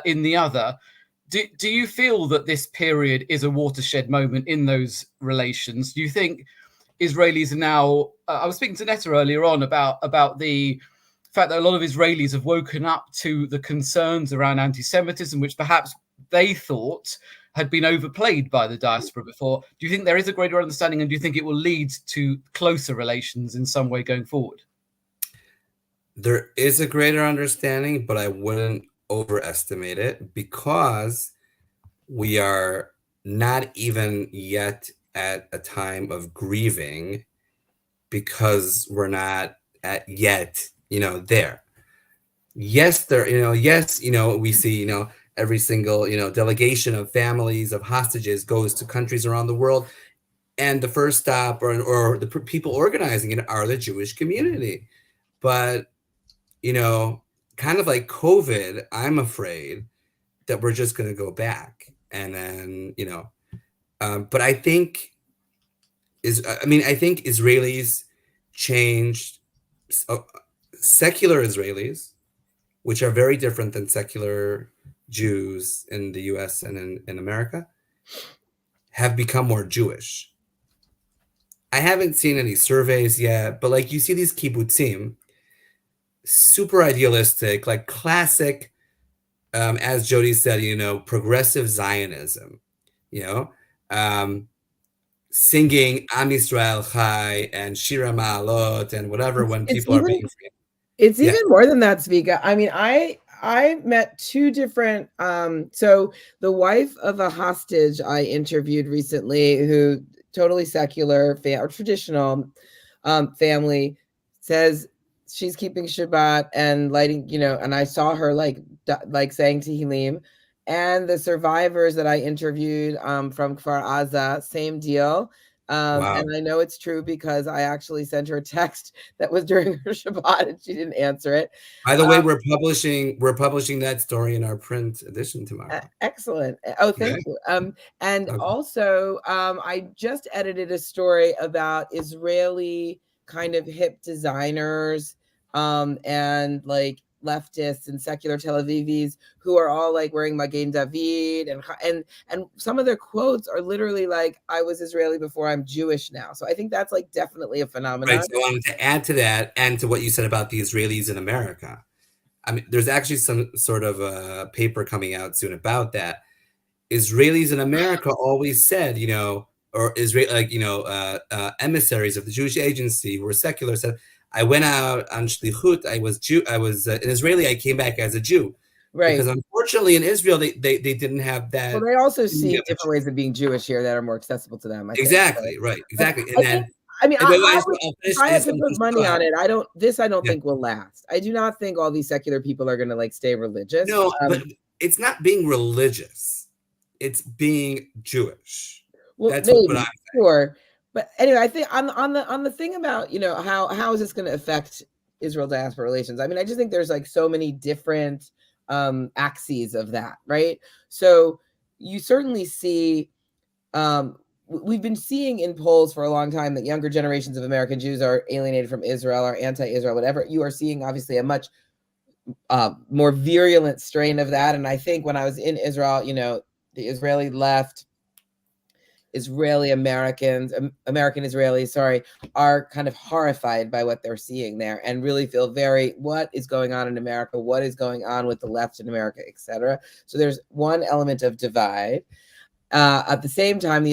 in the other. Do you feel that this period is a watershed moment in those relations? Do you think Israelis are now? I was speaking to Netta earlier on about the fact that a lot of Israelis have woken up to the concerns around antisemitism, which perhaps they thought had been overplayed by the diaspora before. Do you think there is a greater understanding, and do you think it will lead to closer relations in some way going forward? There is a greater understanding, but I wouldn't overestimate it, because we are not even yet at a time of grieving, because we're not yet, you know, there. Yes, we see, you know, every single, you know, delegation of families of hostages goes to countries around the world, and the first stop or the people organizing it are the Jewish community. But, you know, kind of like COVID, I'm afraid that we're just going to go back, and then, you know, but I think Israelis changed, secular Israelis, which are very different than secular Jews in the US and in America, have become more Jewish. I haven't seen any surveys yet, but like you see these kibbutzim, super idealistic, like classic, as Jody said, you know, progressive Zionism, you know, singing Am Yisrael Chai and Shira Ma'alot and whatever when people are being free. It's even more than that, Zvika. I mean, I met two different, so the wife of a hostage I interviewed recently, who totally secular or traditional family, says she's keeping Shabbat and lighting, you know, and I saw her like saying Tehillim. And the survivors that I interviewed from Kfar Aza, same deal. Wow. And I know it's true because I actually sent her a text that was during her Shabbat and she didn't answer it. By the way, we're publishing that story in our print edition tomorrow. Excellent. Oh, thank you. And also, I just edited a story about Israeli kind of hip designers and like leftists and secular Tel Avivis who are all like wearing Magen David, and some of their quotes are literally like, I was Israeli before, I'm Jewish now. So I think that's like definitely a phenomenon. Right. So I wanted to add to that and to what you said about the Israelis in America. I mean, there's actually some sort of a paper coming out soon about that. Israelis in America always said, you know, or Israel, like, you know, emissaries of the Jewish agency who were secular said, I went out on shlichut. I was an Israeli. I came back as a Jew, right? Because unfortunately, in Israel, they didn't have that. Well, they also see different ways of being Jewish here that are more accessible to them. Exactly, so, right, exactly. And then, if I had to put money on it, I don't think will last. I do not think all these secular people are going to like stay religious. No, but it's not being religious; it's being Jewish. Well, that's maybe, what I'm saying. Sure. But anyway, I think on the thing about, you know, how is this going to affect Israel diaspora relations? I mean, I just think there's like so many different axes of that, right? So you certainly see we've been seeing in polls for a long time that younger generations of American Jews are alienated from Israel, are anti-Israel, whatever. You are seeing obviously a much more virulent strain of that. And I think when I was in Israel, the Israeli left, Israeli Americans, American Israelis, sorry, are kind of horrified by what they're seeing there and really feel what is going on in America, what is going on with the left in America, etc. So there's one element of divide. At the same time,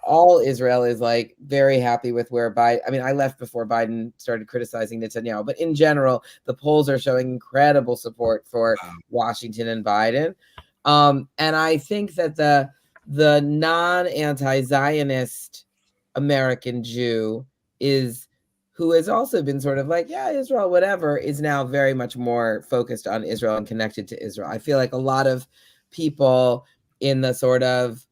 all Israel is like very happy with where Biden. I mean, I left before Biden started criticizing Netanyahu, but in general, the polls are showing incredible support for Washington and Biden. And I think that the non-anti-Zionist American Jew who has also been sort of like, yeah, Israel, whatever, is now very much more focused on Israel and connected to Israel. I feel like a lot of people in the sort of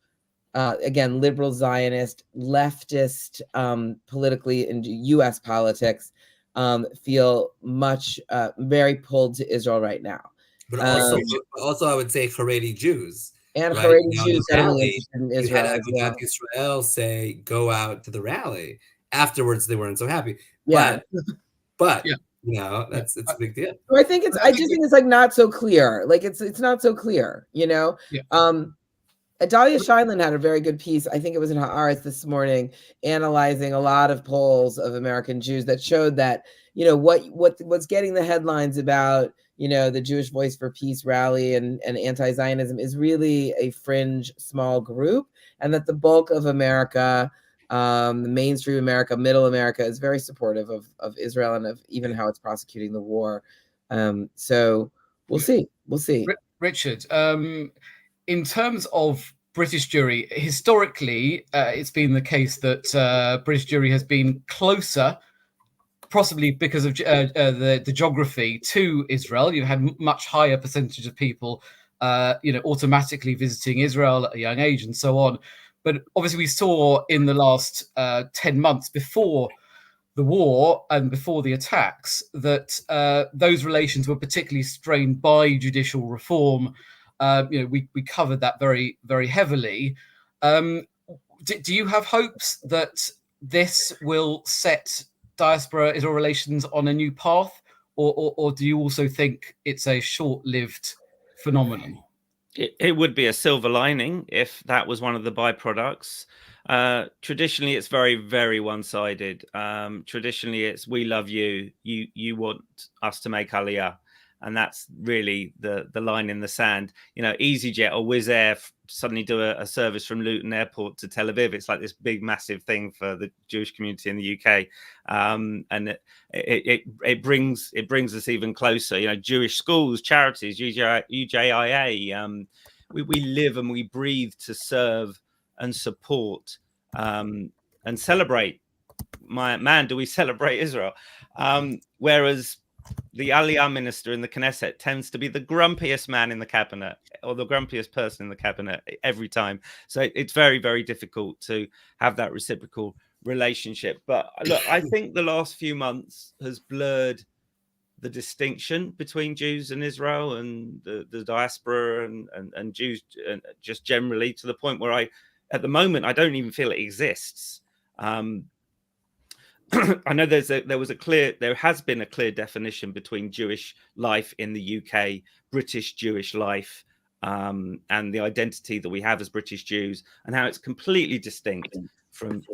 again, liberal Zionist, leftist, politically in U.S. politics, feel much very pulled to Israel right now. But also, I would say Haredi Jews. And right? Haredi Jews suddenly interested in You Israel. had Agudat Yisrael say, go out to the rally. Afterwards, they weren't so happy. Yeah. But it's a big deal. So I think I just think it's like not so clear. Like it's not so clear, Yeah. Adalia Scheindlin had a very good piece, I think it was in Haaretz this morning, analyzing a lot of polls of American Jews that showed that, what's getting the headlines about, the Jewish Voice for Peace rally and anti-Zionism is really a fringe small group, and that the bulk of America, the mainstream America, middle America, is very supportive of Israel and of even how it's prosecuting the war. So we'll see. Richard, in terms of British Jewry, historically, it's been the case that British Jewry has been closer, possibly because of the geography, to Israel. You had much higher percentage of people, automatically visiting Israel at a young age and so on. But obviously, we saw in the last 10 months before the war and before the attacks that those relations were particularly strained by judicial reform. We covered that very, very heavily. Do you have hopes that this will set diaspora-Israel relations on a new path, or do you also think it's a short-lived phenomenon? It would be a silver lining if that was one of the byproducts. Traditionally, it's very, very one-sided. Traditionally, it's we love you, you want us to make Aliyah. And that's really the line in the sand. EasyJet or Wizz Air suddenly do a service from Luton Airport to Tel Aviv. It's like this big, massive thing for the Jewish community in the UK, and it brings us even closer. Jewish schools, charities, UJIA. We live and we breathe to serve and support and celebrate. Do we celebrate Israel? Whereas the Aliyah minister in the Knesset tends to be the grumpiest man in the cabinet, or the grumpiest person in the cabinet every time. So it's very, very difficult to have that reciprocal relationship. But look, I think the last few months has blurred the distinction between Jews and Israel and the diaspora and Jews just generally, to the point where at the moment, I don't even feel it exists. I know there has been a clear definition between Jewish life in the UK, British Jewish life, and the identity that we have as British Jews, and how it's completely distinct from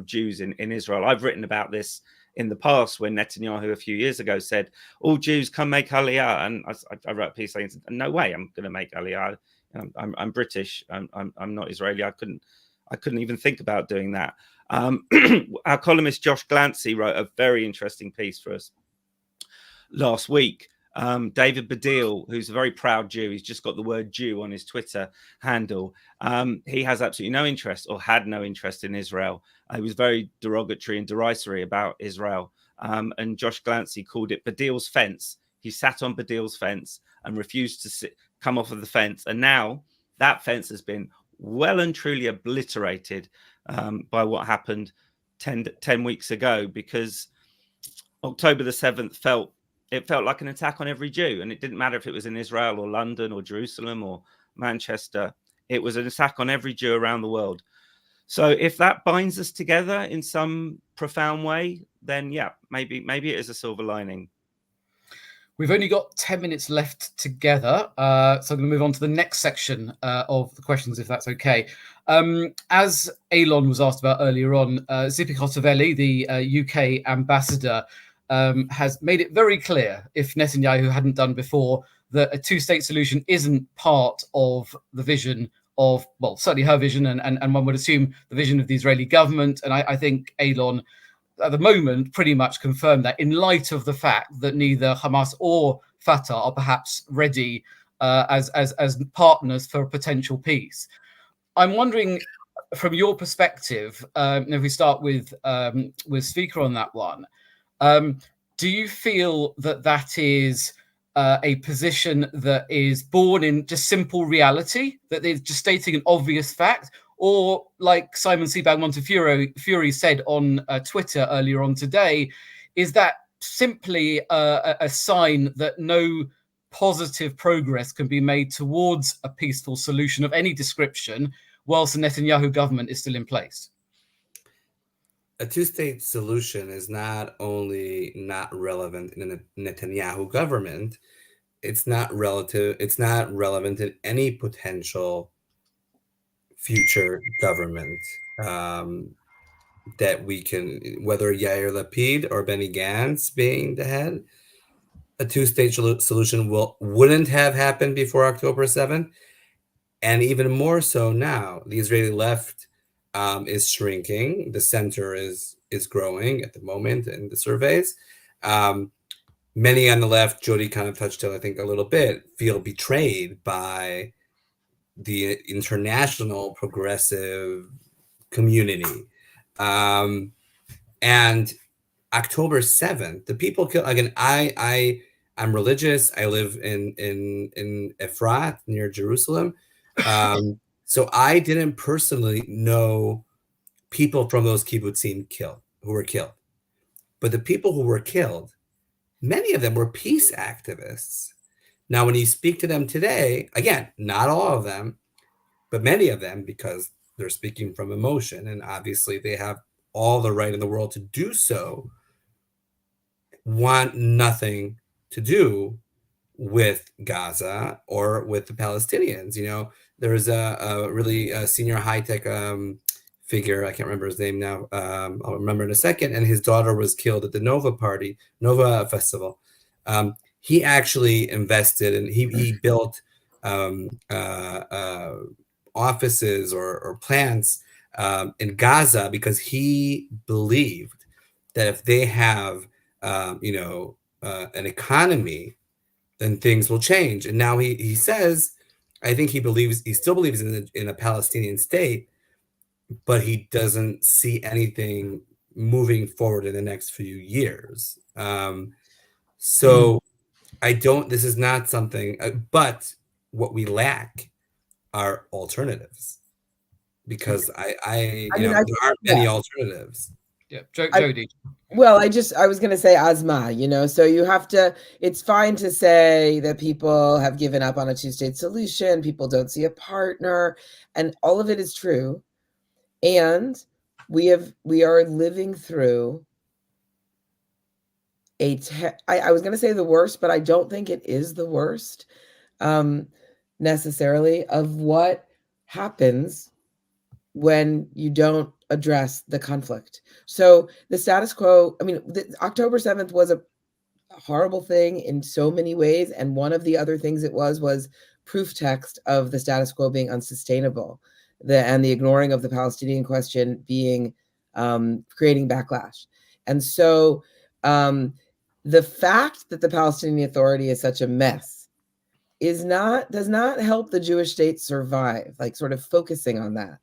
Jews in Israel. I've written about this in the past when Netanyahu a few years ago said, all Jews come make Aliyah. And I wrote a piece saying, no way I'm going to make Aliyah. I'm British. I'm not Israeli. I couldn't even think about doing that. Our columnist Josh Glancy wrote a very interesting piece for us last week. David Baddiel, who's a very proud Jew, he's just got the word Jew on his Twitter handle. He has absolutely no interest, or had no interest, in Israel. He was very derogatory and derisory about Israel. And Josh Glancy called it Baddiel's fence. He sat on Baddiel's fence and refused to come off of the fence. And now that fence has been well and truly obliterated by what happened 10 weeks ago, because October the 7th felt like an attack on every Jew. And it didn't matter if it was in Israel or London or Jerusalem or Manchester. It was an attack on every Jew around the world. So if that binds us together in some profound way, then yeah, maybe it is a silver lining. We've only got 10 minutes left together, so I'm going to move on to the next section of the questions, if that's okay. As Eylon was asked about earlier on, Zipi Hotovely, the UK ambassador, has made it very clear, if Netanyahu hadn't done before, that a two-state solution isn't part of the vision of, well, certainly her vision, and one would assume the vision of the Israeli government. And I think Eylon, at the moment, pretty much confirmed that, in light of the fact that neither Hamas or Fatah are perhaps ready as partners for a potential peace. I'm wondering, from your perspective, if we start with Speaker on that one, do you feel that that is a position that is born in just simple reality, that is just stating an obvious fact? Or, like Simon Sebag Montefiore said on Twitter earlier on today, is that simply a sign that no positive progress can be made towards a peaceful solution of any description whilst the Netanyahu government is still in place? A two-state solution is not only not relevant in the Netanyahu government, it's not relevant in any potential future government that we can, whether Yair Lapid or Benny Gantz being the head. A two-state solution wouldn't have happened before October 7th, and even more so now. The Israeli left is shrinking. The center is growing at the moment in the surveys. Many on the left, Jody kind of touched on, I think, a little bit, feel betrayed by the international progressive community. And October 7th, the people kill again. I'm religious. I live in Efrat near Jerusalem. So I didn't personally know people from those kibbutzim who were killed. But the people who were killed, many of them were peace activists. Now, when you speak to them today, again, not all of them, but many of them, because they're speaking from emotion, and obviously they have all the right in the world to do so, want nothing to do with Gaza or with the Palestinians. You know, there was a really senior high-tech figure, I can't remember his name now, I'll remember in a second, and his daughter was killed at the Nova Festival. He actually invested, and he built offices or plants in Gaza because he believed that if they have an economy, then things will change. And now he says, I think he still believes in a Palestinian state, but he doesn't see anything moving forward in the next few years. This is not something, but what we lack are alternatives, because there aren't many alternatives. Yeah, Jody. Well, I was going to say Asma, so you have to, it's fine to say that people have given up on a two-state solution, people don't see a partner, and all of it is true. And we are living through I was going to say the worst, but I don't think it is the worst necessarily, of what happens when you don't address the conflict. So the status quo, October 7th was a horrible thing in so many ways. And one of the other things it was proof text of the status quo being unsustainable, and the ignoring of the Palestinian question being creating backlash. And so the fact that the Palestinian Authority is such a mess does not help the Jewish state survive, like sort of focusing on that.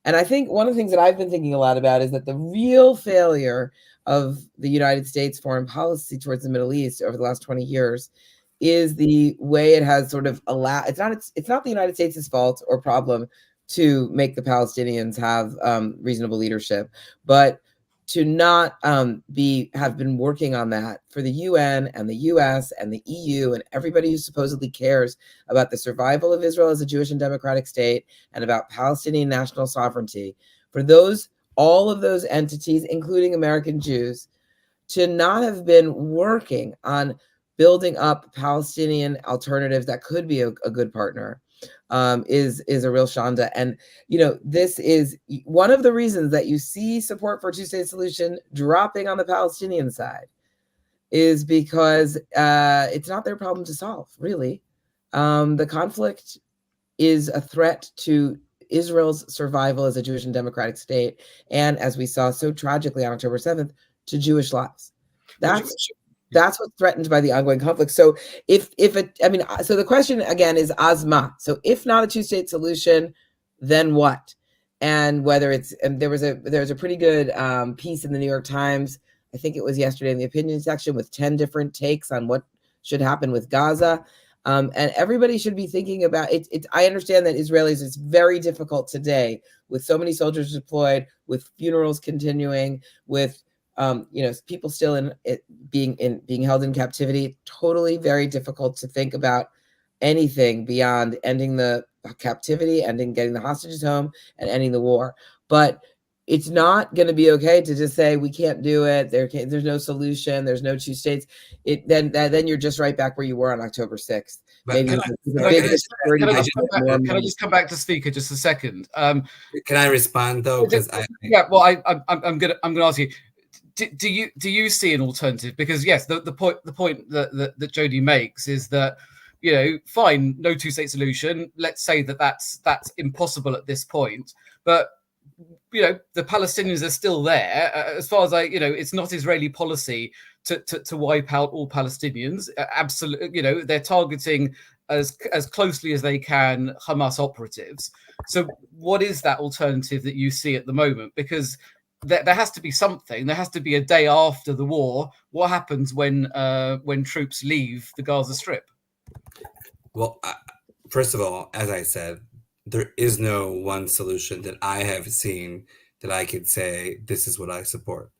And I think one of the things that I've been thinking a lot about is that the real failure of the United States foreign policy towards the Middle East over the last 20 years is the way it has sort of allowed, it's not the United States' fault or problem to make the Palestinians have reasonable leadership, but to not have been working on that for the UN and the US and the EU and everybody who supposedly cares about the survival of Israel as a Jewish and democratic state and about Palestinian national sovereignty, for all of those entities, including American Jews, to not have been working on building up Palestinian alternatives that could be a good partner is a real shanda. And, this is one of the reasons that you see support for a two-state solution dropping on the Palestinian side, is because it's not their problem to solve, really. The conflict is a threat to Israel's survival as a Jewish and democratic state, and as we saw so tragically on October 7th, to Jewish lives. That's what's threatened by the ongoing conflict. So so the question again is Asma. So if not a two-state solution, then what? And whether it's, and there was a pretty good piece in the New York Times, I think it was yesterday, in the opinion section, with 10 different takes on what should happen with Gaza. And everybody should be thinking about it. I understand that Israelis, it's very difficult today with so many soldiers deployed, with funerals continuing, with people still being held in captivity. Totally very difficult to think about anything beyond ending the captivity, getting the hostages home, and ending the war. But it's not going to be okay to just say we can't do it. There's no solution. There's no two states. Then you're just right back where you were on October 6th. Maybe can I just come back to speaker just a second? Can I respond though? I'm gonna ask you. Do you see an alternative? Because yes, the point that Jody makes is that, fine, no two-state solution. Let's say that's impossible at this point, but the Palestinians are still there. As far as it's not Israeli policy to wipe out all Palestinians. Absolutely, they're targeting as closely as they can Hamas operatives. So what is that alternative that you see at the moment? Because there has to be something. There has to be a day after the war. What happens when troops leave the Gaza Strip? Well, first of all, as I said, there is no one solution that I have seen that I could say this is what I support.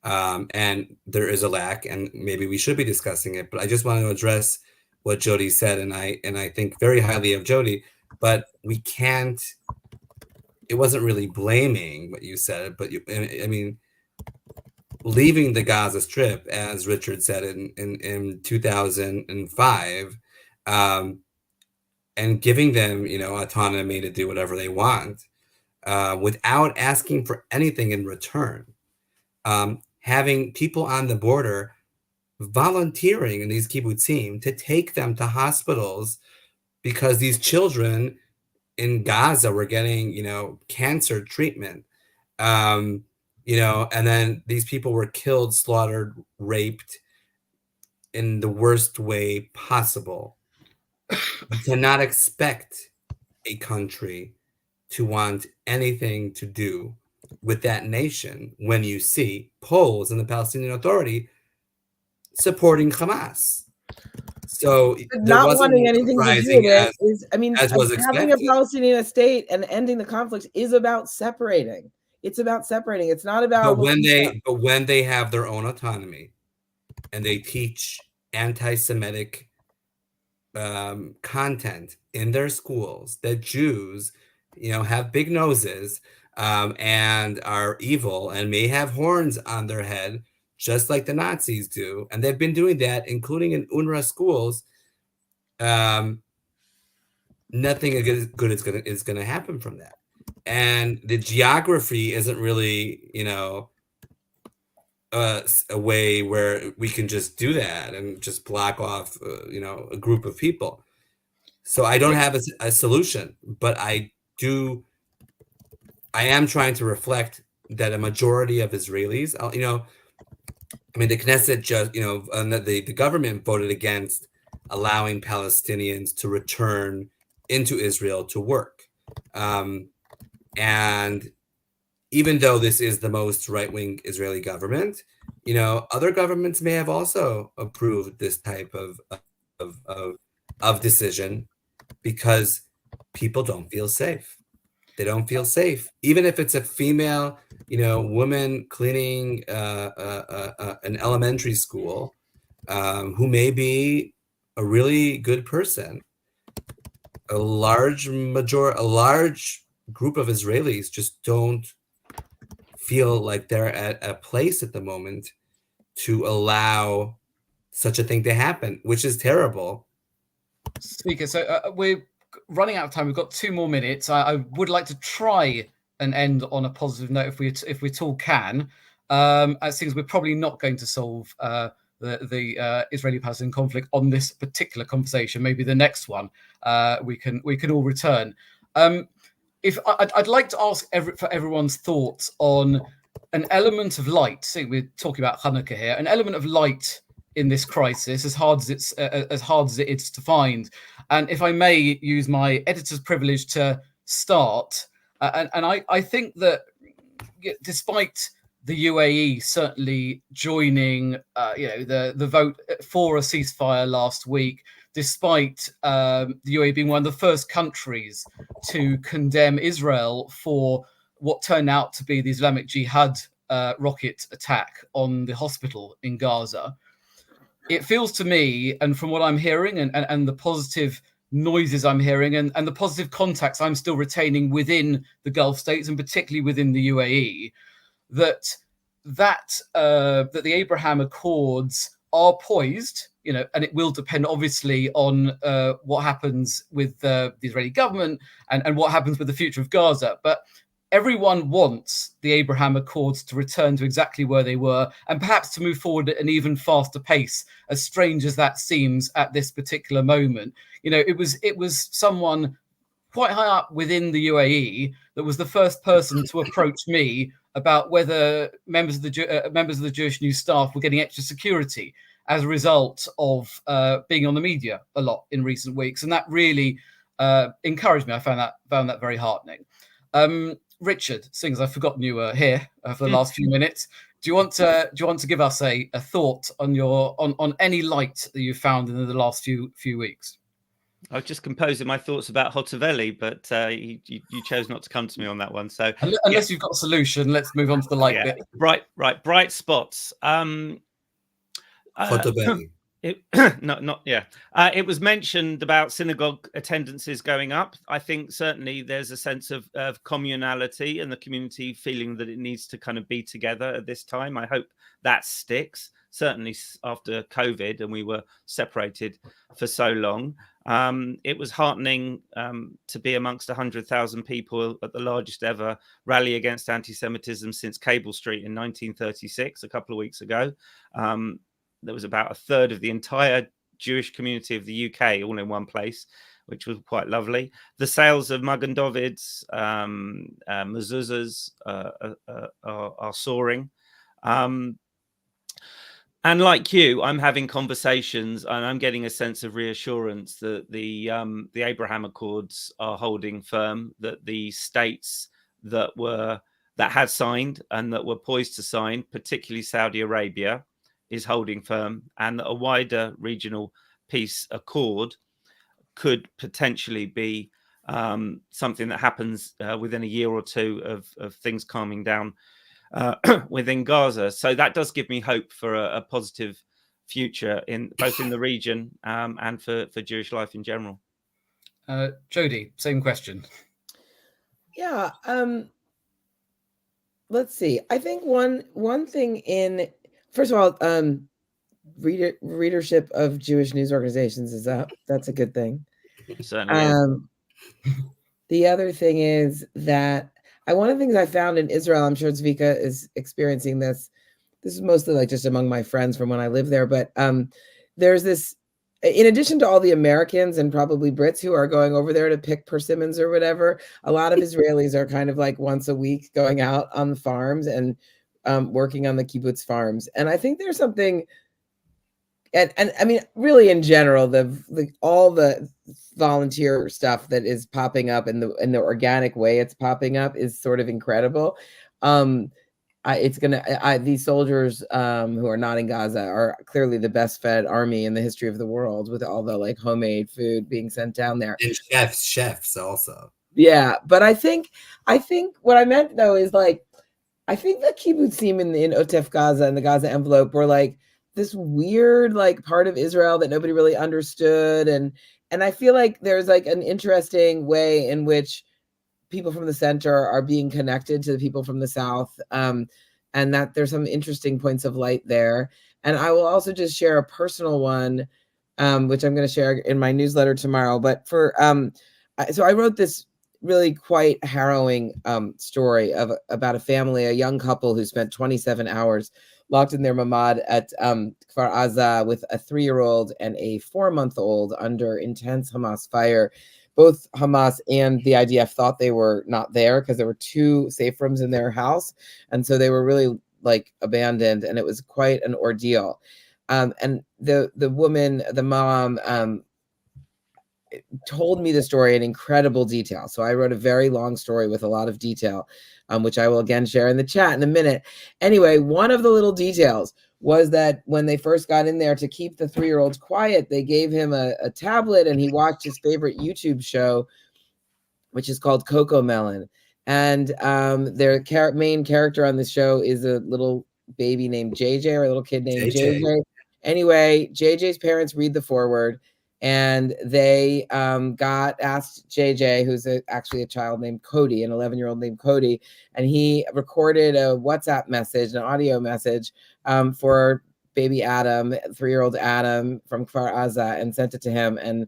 And there is a lack, and maybe we should be discussing it. But I just want to address what Jody said, and I think very highly of Jody. But we can't. It wasn't really blaming what you said, but leaving the Gaza Strip, as Richard said in 2005, and giving them autonomy to do whatever they want, without asking for anything in return. Having people on the border volunteering in these kibbutzim to take them to hospitals because these children in Gaza were getting, cancer treatment, and then these people were killed, slaughtered, raped in the worst way possible. You cannot expect a country to want anything to do with that nation when you see Poles and the Palestinian Authority supporting Hamas. So not wanting anything to do with it having a Palestinian state and ending the conflict is about separating. It's about separating. It's not about. But when they have their own autonomy and they teach anti-Semitic content in their schools, that Jews, have big noses and are evil and may have horns on their head, just like the Nazis do, and they've been doing that, including in UNRWA schools. Nothing good is going to happen from that, and the geography isn't really, a way where we can just do that and just block off, a group of people. So I don't have a solution, but I am trying to reflect that a majority of Israelis, the Knesset just, the government voted against allowing Palestinians to return into Israel to work. And even though this is the most right-wing Israeli government, other governments may have also approved this type of decision because people don't feel safe. They don't feel safe, even if it's a female, woman cleaning an elementary school, who may be a really good person. A large group of Israelis just don't feel like they're at a place at the moment to allow such a thing to happen, which is terrible. Speaker, so we're running out of time. We've got 2 more minutes. I would like to try and end on a positive note if we at all can. It seems we're probably not going to solve the Israeli-Palestinian conflict on this particular conversation. Maybe the next one we can all return. If I'd like to ask for everyone's thoughts on an element of light. See, we're talking about Chanukah here. An element of light in this crisis, as hard as it is to find. And if I may use my editor's privilege to start, and I think that despite the UAE certainly joining, the vote for a ceasefire last week, despite the UAE being one of the first countries to condemn Israel for what turned out to be the Islamic Jihad rocket attack on the hospital in Gaza, it feels to me, and from what I'm hearing and the positive noises I'm hearing and the positive contacts I'm still retaining within the Gulf states and particularly within the UAE, that the Abraham Accords are poised, and it will depend obviously on what happens with the Israeli government and what happens with the future of Gaza. But everyone wants the Abraham Accords to return to exactly where they were and perhaps to move forward at an even faster pace, as strange as that seems at this particular moment. It was someone quite high up within the UAE that was the first person to approach me about whether members of the Jewish News staff were getting extra security as a result of being on the media a lot in recent weeks, and that really encouraged me. I found that very heartening. Richard, seeing as I've forgotten you were here for the last few minutes, do you want to give us a thought on any light that you found in the last few weeks? I was just composing my thoughts about Hotovelli, but you chose not to come to me on that one. So unless you've got a solution, let's move on to the light bit. Right. Bright spots. Hotovelli. It was mentioned about synagogue attendances going up. I think certainly there's a sense of communality and the community feeling that it needs to kind of be together at this time. I hope that sticks. Certainly after COVID and we were separated for so long. It was heartening to be amongst 100,000 people at the largest ever rally against anti-Semitism since Cable Street in 1936, a couple of weeks ago. There was about a third of the entire Jewish community of the UK all in one place, which was quite lovely. The sales of Magen David's, mezuzahs are soaring. And like you, I'm having conversations and I'm getting a sense of reassurance that the Abraham Accords are holding firm, that the states that had signed and that were poised to sign, particularly Saudi Arabia, is holding firm, and that a wider regional peace accord could potentially be something that happens within a year or two of things calming down within Gaza. So that does give me hope for a positive future in both in the region and for Jewish life in general. Jody, same question. Yeah. Let's see. I think one thing first of all, readership of Jewish news organizations is up. That's a good thing. Certainly. The other thing is that one of the things I found in Israel, I'm sure Zvika is experiencing this. This is mostly like just among my friends from when I lived there. But there's this, in addition to all the Americans and probably Brits who are going over there to pick persimmons or whatever, a lot of Israelis are kind of like once a week going out on the farms and working on the kibbutz farms. And I think there's something, and I mean, really in general, all the volunteer stuff that is popping up in the organic way it's popping up is sort of incredible. These soldiers who are not in Gaza are clearly the best fed army in the history of the world, with all the like homemade food being sent down there. And chefs also. Yeah, but I think what I meant though is like, I think the kibbutzim in Otef Gaza and the Gaza envelope were like this weird like part of Israel that nobody really understood, and I feel like there's like an interesting way in which people from the center are being connected to the people from the South, and that there's some interesting points of light there. And I will also just share a personal one, which I'm going to share in my newsletter tomorrow. But so I wrote this really quite harrowing story about a family, a young couple who spent 27 hours locked in their mamad at Kfar Aza with a 3-year-old and a 4-month-old under intense Hamas fire. Both Hamas and the IDF thought they were not there because there were 2 safe rooms in their house. And so they were really like abandoned, and it was quite an ordeal. And the woman, the mom, told me the story in incredible detail. So I wrote a very long story with a lot of detail, which I will again share in the chat in a minute. Anyway, one of the little details was that when they first got in there to keep the 3-year-old quiet, they gave him a tablet, and he watched his favorite YouTube show, which is called Coco Melon. And their main character on the show is a little baby named JJ, or a little kid named JJ. Anyway, JJ's parents read the foreword, and they asked JJ, who's actually a child named Cody, an 11-year-old named Cody, and he recorded a WhatsApp message, an audio message for baby Adam, 3-year-old Adam from Kfar Aza, and sent it to him. And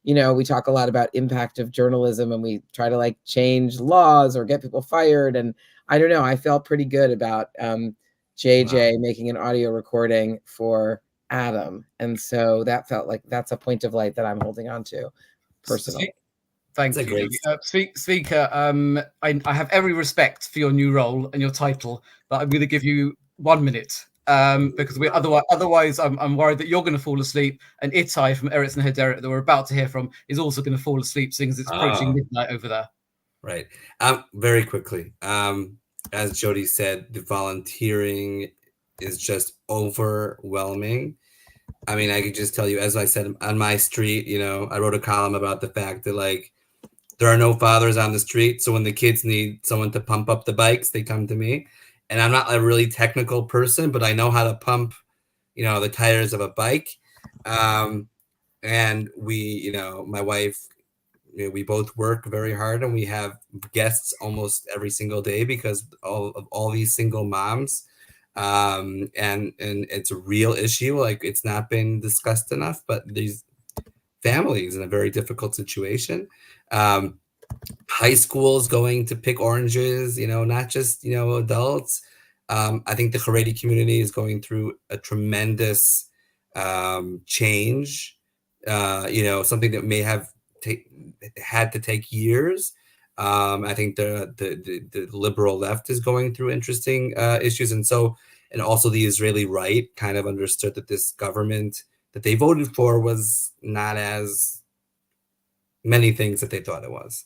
we talk a lot about impact of journalism, and we try to like change laws or get people fired. And I don't know, I felt pretty good about JJ making an audio recording for Adam. And so that felt like that's a point of light that I'm holding on to personally. Thank you. Speaker, I have every respect for your new role and your title, but I'm going to give you 1 minute. Because otherwise I'm worried that you're going to fall asleep, and Itai from Eretz Nehederet that we're about to hear from is also going to fall asleep, seeing as it's approaching midnight over there. Right. Very quickly. As Jody said, the volunteering is just overwhelming. I mean, I could just tell you, as I said, on my street, I wrote a column about the fact that like there are no fathers on the street. So when the kids need someone to pump up the bikes, they come to me. And I'm not a really technical person, but I know how to pump, the tires of a bike. And we, my wife, we both work very hard, and we have guests almost every single day because of all these single moms. And it's a real issue. Like, it's not been discussed enough, but these families in a very difficult situation. High schools going to pick oranges, not just, adults. I think the Haredi community is going through a tremendous change, something that may have had to take years. I think the liberal left is going through interesting issues. And also the Israeli right kind of understood that this government that they voted for was not as many things that they thought it was.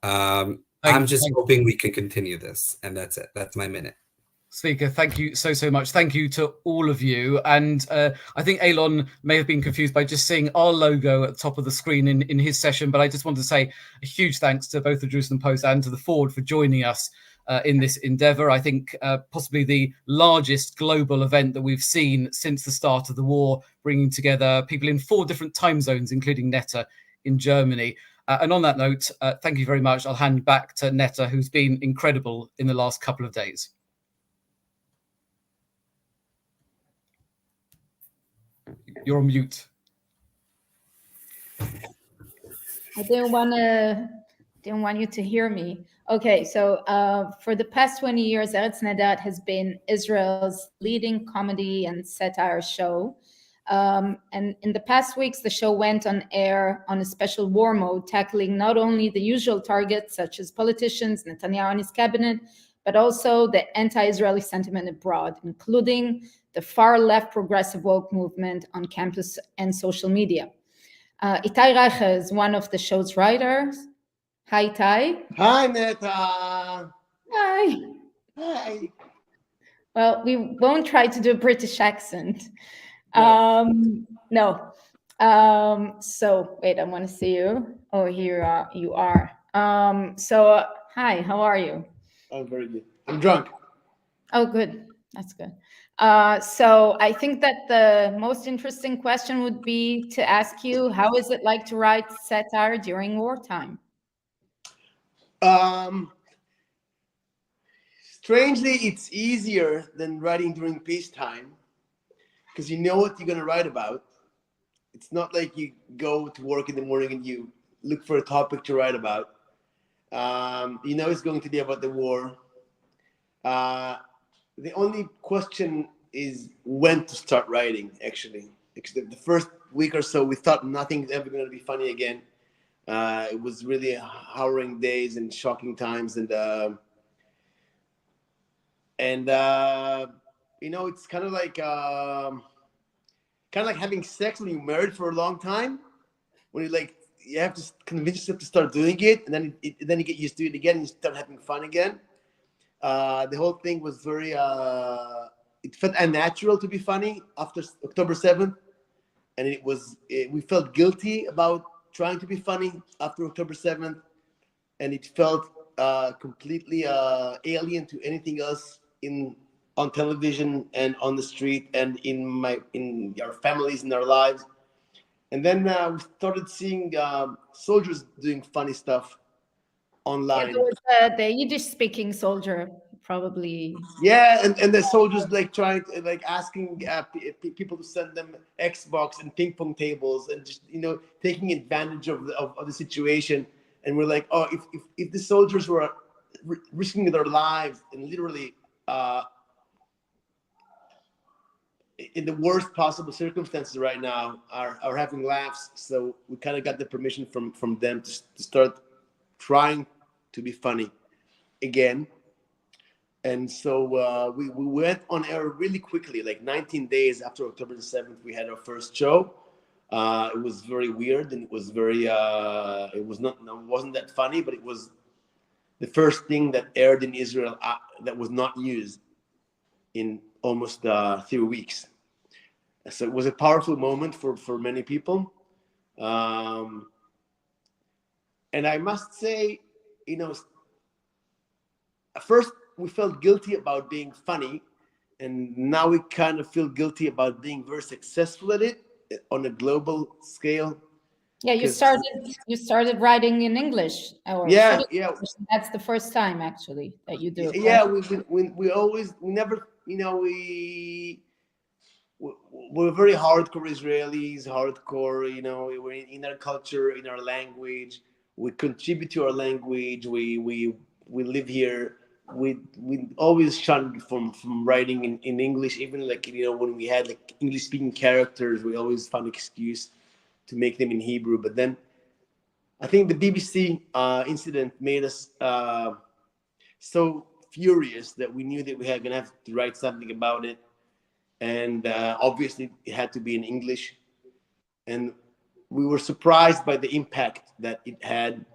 I'm just hoping we can continue this, and that's it. That's my minute. Speaker, thank you so much. Thank you to all of you. And I think Eylon may have been confused by just seeing our logo at the top of the screen in his session, but I just want to say a huge thanks to both the Jerusalem Post and to the Forward for joining us in this endeavor. I think possibly the largest global event that we've seen since the start of the war, bringing together people in 4 different time zones, including Netta in Germany. And on that note, thank you very much. I'll hand back to Netta, who's been incredible in the last couple of days. You're on mute. I didn't want you to hear me. Okay, so for the past 20 years, Eretz Nehederet has been Israel's leading comedy and satire show. And in the past weeks, the show went on air on a special war mode, tackling not only the usual targets, such as politicians, Netanyahu and his cabinet, but also the anti-Israeli sentiment abroad, including the far-left progressive woke movement on campus and social media. Itai Reicher is one of the show's writers. Hi, Itai. Hi, Netta. Hi. Hi. Well, we won't try to do a British accent. Yes. No. So wait, I want to see you. Oh, here you are. Hi, how are you? I'm very good. I'm drunk. Oh, good. That's good. So I think that the most interesting question would be to ask you, how is it like to write satire during wartime? Strangely, it's easier than writing during peacetime because you know what you're going to write about. It's not like you go to work in the morning and you look for a topic to write about. You know it's going to be about the war. The only question is when to start writing, actually. Because the first week or so, we thought nothing's ever going to be funny again. It was really harrowing days and shocking times. And you know, it's kind of like having sex when you're married for a long time. When you have to convince yourself to start doing it, and then you get used to it again, and you start having fun again. The whole thing was very. It felt unnatural to be funny after October 7th, and we felt guilty about trying to be funny after October 7th, and it felt completely alien to anything else on television and on the street and in our families, in our lives. And then we started seeing soldiers doing funny stuff online. It was the Yiddish-speaking soldier, probably. Yeah, and the soldiers trying to, asking people to send them Xbox and ping pong tables, and just taking advantage of the situation. And we're like, oh, if the soldiers were risking their lives and literally in the worst possible circumstances right now are having laughs, so we kind of got the permission from them to start trying to be funny again. And so we went on air really quickly, like 19 days after October the 7th. We had our first show. It was very weird, and it was very wasn't that funny, but it was the first thing that aired in Israel that was not used in almost 3 weeks. So it was a powerful moment for many people. And I must say, at first we felt guilty about being funny, and now we kind of feel guilty about being very successful at it on a global scale. Yeah, you started writing in English. Yeah. That's the first time actually that you do it. Yeah, we're very hardcore Israelis, we're in our culture, in our language. We contribute to our language. We live here. We always shunned from writing in English, even when we had English speaking characters, we always found an excuse to make them in Hebrew. But then I think the BBC incident made us so furious that we knew that we had gonna have to write something about it, and obviously it had to be in English. And we were surprised by the impact that it had,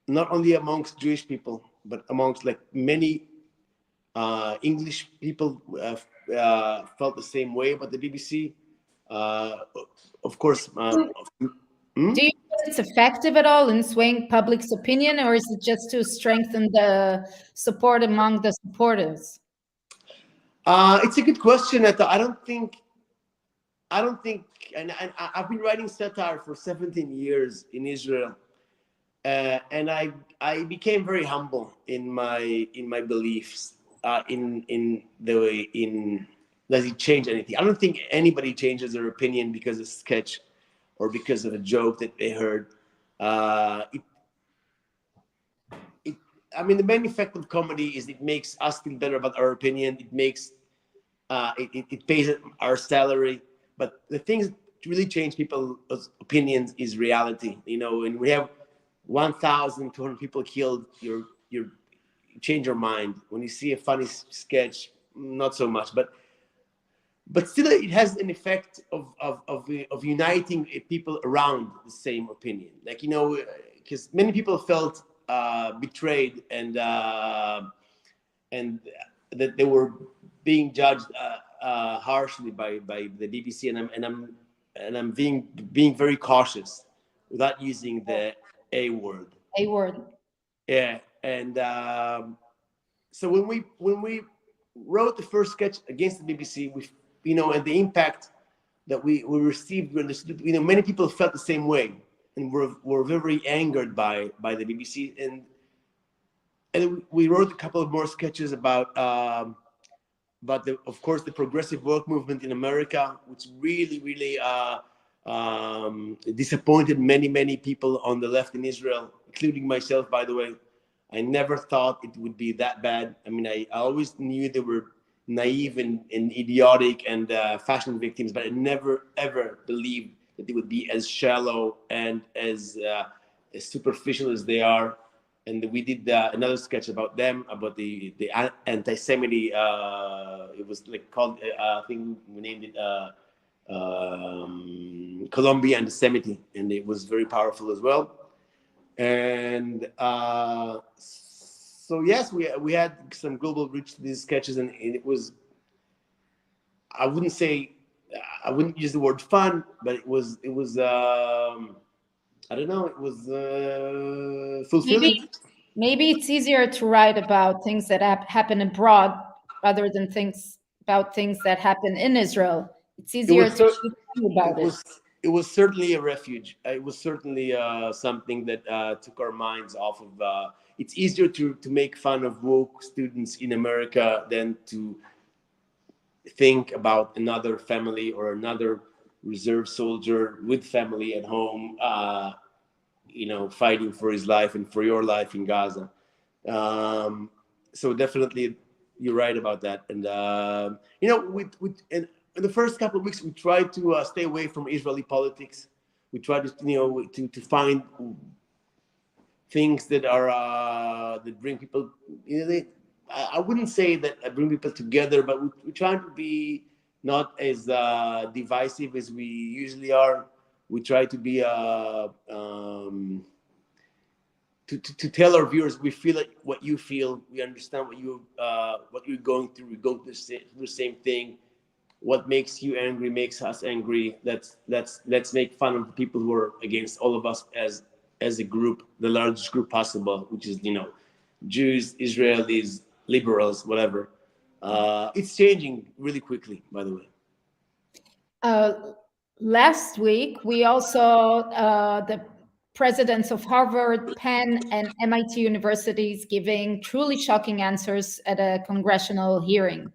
not only amongst Jewish people, but amongst many English people felt the same way about the BBC. Of course. Do you think it's effective at all in swaying public's opinion, or is it just to strengthen the support among the supporters? It's a good question, Etta. I don't think, and I've been writing satire for 17 years in Israel. And I became very humble in my beliefs in the way does it change anything? I don't think anybody changes their opinion because of a sketch or because of a joke that they heard. The main effect of comedy is it makes us feel better about our opinion. It makes it pays our salary. But the things that really change people's opinions is reality. And we have 1,200 people killed, you change your mind. When you see a funny sketch, not so much, but still it has an effect of uniting people around the same opinion. Because many people felt betrayed and that they were being judged harshly by the BBC, and I'm being very cautious without using the A word. A word. Yeah, and so when we wrote the first sketch against the BBC, and the impact that we received, we understood. Many people felt the same way, and were very angered by the BBC, and and we wrote a couple of more sketches about of course, the progressive work movement in America, which really disappointed many people on the left in Israel, including myself, by the way. I never thought it would be that bad. I mean, I always knew they were naive and idiotic and fashion victims, but I never ever believed that they would be as shallow and as superficial as they are. And we did another sketch about them, about the anti-Semitic. It was like called, I think we named it Colombia antisemitism, and it was very powerful as well. And so yes, we had some global reach to these sketches, and it was, I wouldn't use the word fun, but it was I don't know, it was fulfilling. Maybe it's easier to write about things that happen abroad rather than things that happen in Israel. It's easier to think about it. It was certainly a refuge. It was certainly something that took our minds off of. It's easier to make fun of woke students in America than to think about another family or another reserve soldier with family at home, fighting for his life and for your life in Gaza. So definitely, you're right about that. And in the first couple of weeks, we tried to stay away from Israeli politics. We tried to find things that are that bring people. I wouldn't say that bring people together, but we try to be not as divisive as we usually are. We try to be to tell our viewers we feel like what you feel. We understand what you're going through. We go through the same thing. What makes you angry makes us angry. Let's make fun of the people who are against all of us as a group, the largest group possible, which is Jews, Israelis, liberals, whatever. It's changing really quickly, by the way. Last week, we also the presidents of Harvard, Penn, and MIT universities giving truly shocking answers at a congressional hearing.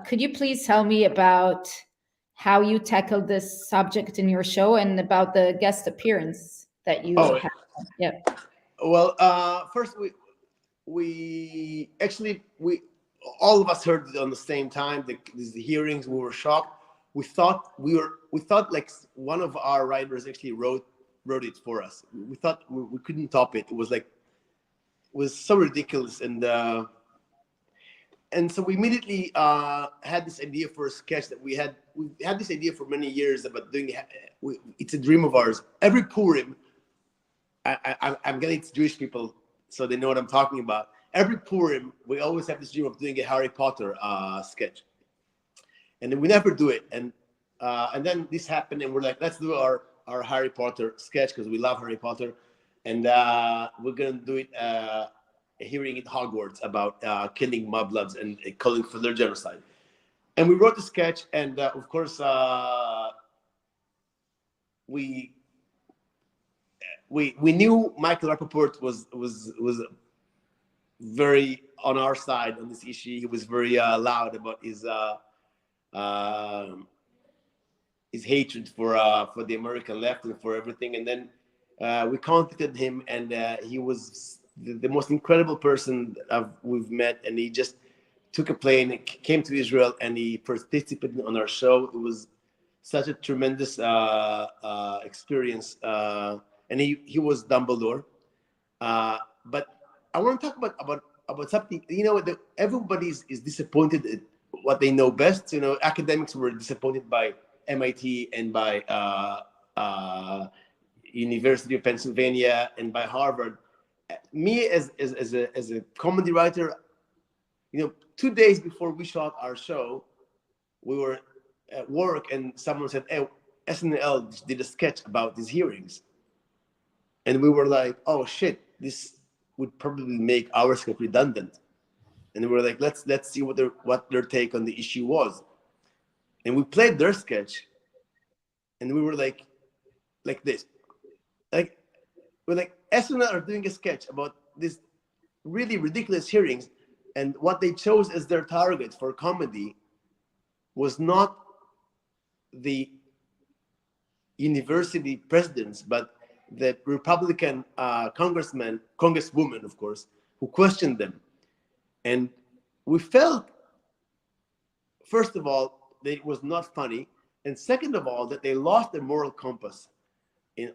Could you please tell me about how you tackled this subject in your show and about the guest appearance that you had? Yeah. Well, first we all of us heard it on the same time. These hearings, we were shocked. We thought like one of our writers actually wrote it for us. We thought we couldn't top it. It was so ridiculous, and so we immediately had this idea for a sketch that we had this idea for many years about doing. It's a dream of ours. Every Purim, I'm getting to Jewish people so they know what I'm talking about. Every Purim, we always have this dream of doing a Harry Potter sketch, and then we never do it. And then this happened, and we're like, let's do our Harry Potter sketch because we love Harry Potter, and we're gonna do it. A hearing at Hogwarts about killing mudbloods and calling for their genocide. And we wrote the sketch, and of course, we knew Michael Rappaport was very on our side on this issue. He was very loud about his hatred for the American left and for everything. And then we contacted him, and he was the most incredible person we've met. And he just took a plane, came to Israel, and he participated on our show. It was such a tremendous experience. And he was Dumbledore. But I want to talk about something. Everybody is disappointed at what they know best. Academics were disappointed by MIT and by University of Pennsylvania and by Harvard. Me as a comedy writer, 2 days before we shot our show, we were at work and someone said, "Hey, SNL did a sketch about these hearings," and we were like, "Oh shit, this would probably make our script redundant." And we were like, "Let's see what their take on the issue was," and we played their sketch, and we were like this, we're like, SNL are doing a sketch about this really ridiculous hearings, and what they chose as their target for comedy was not the university presidents, but the Republican congresswoman, of course, who questioned them. And we felt, first of all, that it was not funny, and second of all, that they lost their moral compass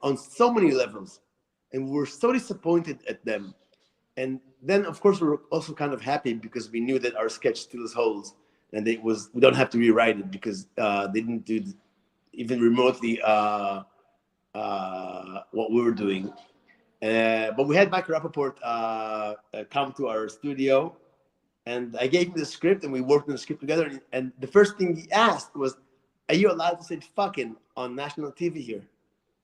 on so many levels, and we were so disappointed at them. And then, of course, we were also kind of happy because we knew that our sketch still has holes, and we don't have to rewrite it because they didn't do even remotely what we were doing. But we had Michael Rappaport come to our studio, and I gave him the script, and we worked on the script together. And the first thing he asked was, "Are you allowed to say fucking on national TV here?"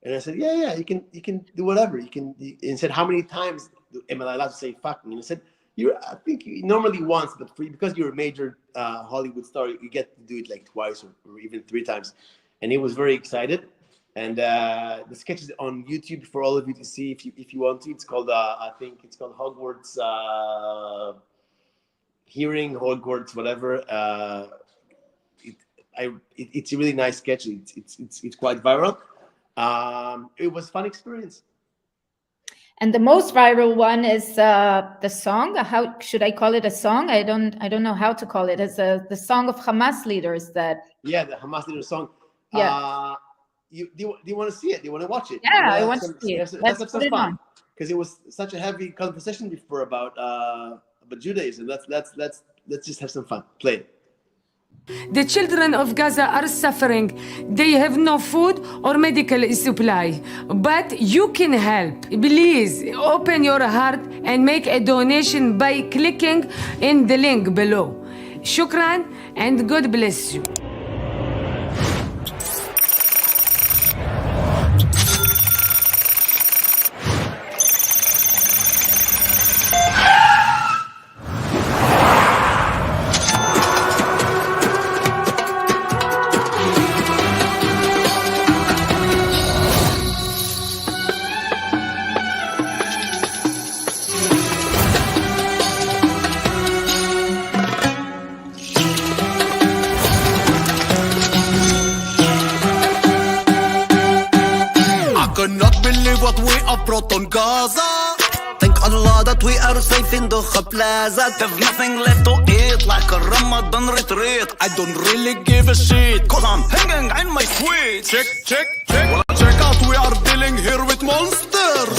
And I said, "Yeah, you can do whatever. And he said, "How many times am I allowed to say fucking?" And I said, I think normally once, but because you're a major Hollywood star, you get to do it like twice or even 3 times." And he was very excited. And the sketch is on YouTube for all of you to see if you want to. It's called I think it's called Hogwarts Hearing, Hogwarts whatever. It's a really nice sketch. It's quite viral. It was a fun experience. And the most viral one is the song. How should I call it? A song? I don't know how to call it. It's the song of Hamas leaders that. Yeah, the Hamas leader song. Yeah. Do you want to see it? Do you want to watch it? Yeah, I want to see it. Let's have some fun, because it was such a heavy conversation before about Judaism. Let's just have some fun. Play it. The children of Gaza are suffering. They have no food or medical supply. But you can help. Please open your heart and make a donation by clicking in the link below. Shukran and God bless you. What we have brought on Gaza. Thank Allah that we are safe in the plaza. There's nothing left to eat like a Ramadan retreat. I don't really give a shit, cause I'm hanging in my sweet. Check out, we are dealing here with monsters.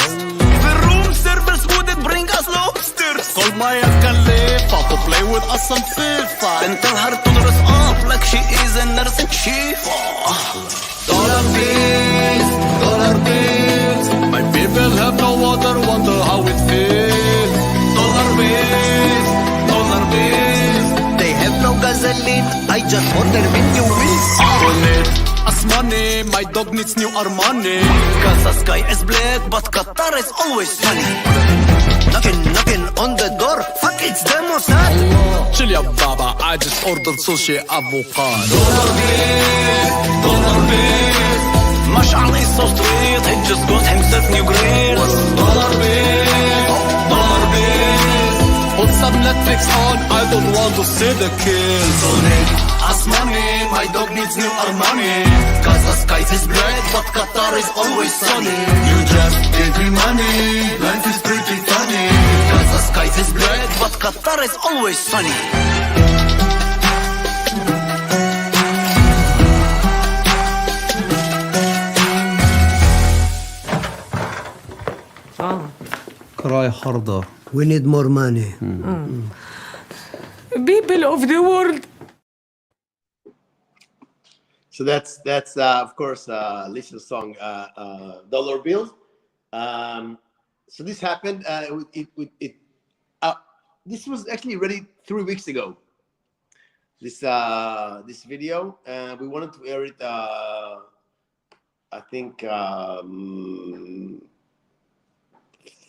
The room service wouldn't bring us lobsters. Call my Khalifa to play with us some FIFA, and tell her to dress up like she is a nursing chief. Dollar bills. My people have no water, wonder how it feels. Dollar bills. They have no gasoline, I just order menu wheels. Donate us money, my dog needs new Armani. Gaza sky is black, but Qatar is always sunny. Knocking on the door, fuck it's the Mossad. Chill ya baba, I just ordered sushi avocado. Dollar bills. Mash'al is so street, he just got himself new grills. Dollar bills. Put some Netflix on, I don't want to see the kills. Donate us money, my dog needs new Armani. Gaza sky is black, but Qatar is always sunny. You just give me money, life is pretty funny. Gaza sky is black, but Qatar is always sunny. Cry harder. We need more money. People of the world. So that's of course Lisa's song, Dollar Bills. So this happened. This was actually ready 3 weeks ago. This video. We wanted to air it. I think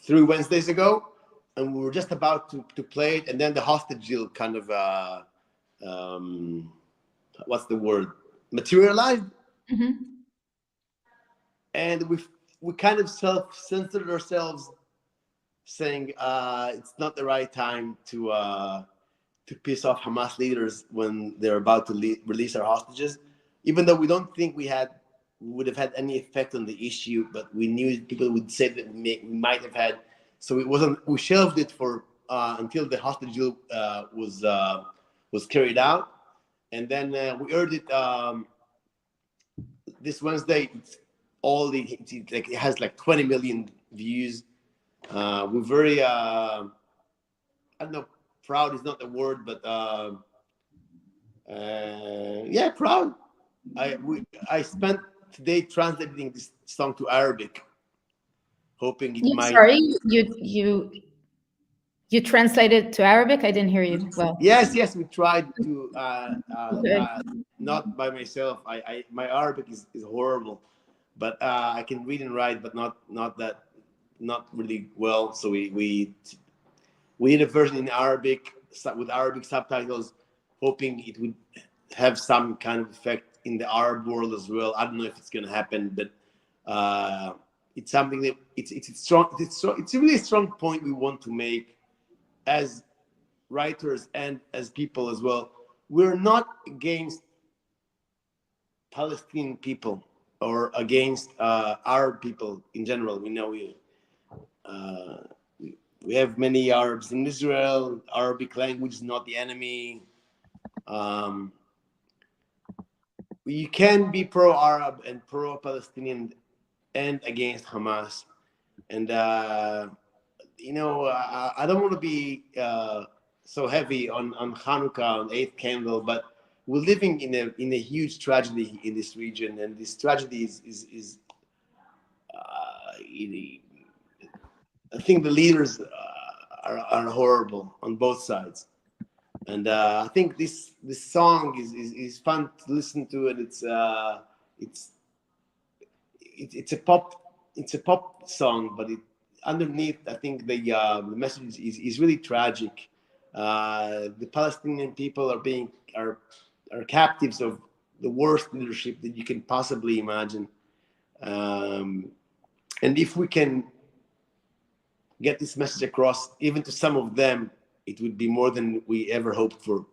3 Wednesdays ago, and we were just about to play it, and then the hostage deal kind of what's the word, materialized. Mm-hmm. And we kind of self-censored ourselves saying it's not the right time to piss off Hamas leaders when they're about to release our hostages, even though we don't think we would have had any effect on the issue, but we knew people would say that we might have had. So it wasn't. We shelved it for until the hostage deal was carried out, and then we heard it this Wednesday. It has like 20 million views. We're very I don't know, proud is not the word, but yeah, proud. I spent today translating this song to Arabic, hoping it might. Sorry, you translated to Arabic? I didn't hear you well. Yes, we tried to. Not by myself. My Arabic is horrible, but I can read and write, but not really well. So we did a version in Arabic with Arabic subtitles, hoping it would have some kind of effect in the Arab world as well. I don't know if it's going to happen, but it's something that it's strong. It's a really strong point we want to make as writers and as people as well. We're not against Palestinian people or against Arab people in general. We know we have many Arabs in Israel. Arabic language is not the enemy. You can be pro-Arab and pro-Palestinian and against Hamas. And, I don't want to be so heavy on Chanukah, on 8th candle, but we're living in a huge tragedy in this region. And this tragedy is I think the leaders are horrible on both sides, and I think this song is fun to listen to, and it's a pop song, but underneath I think the message is really tragic. The Palestinian people are captives of the worst leadership that you can possibly imagine, and if we can get this message across even to some of them, it would be more than we ever hoped for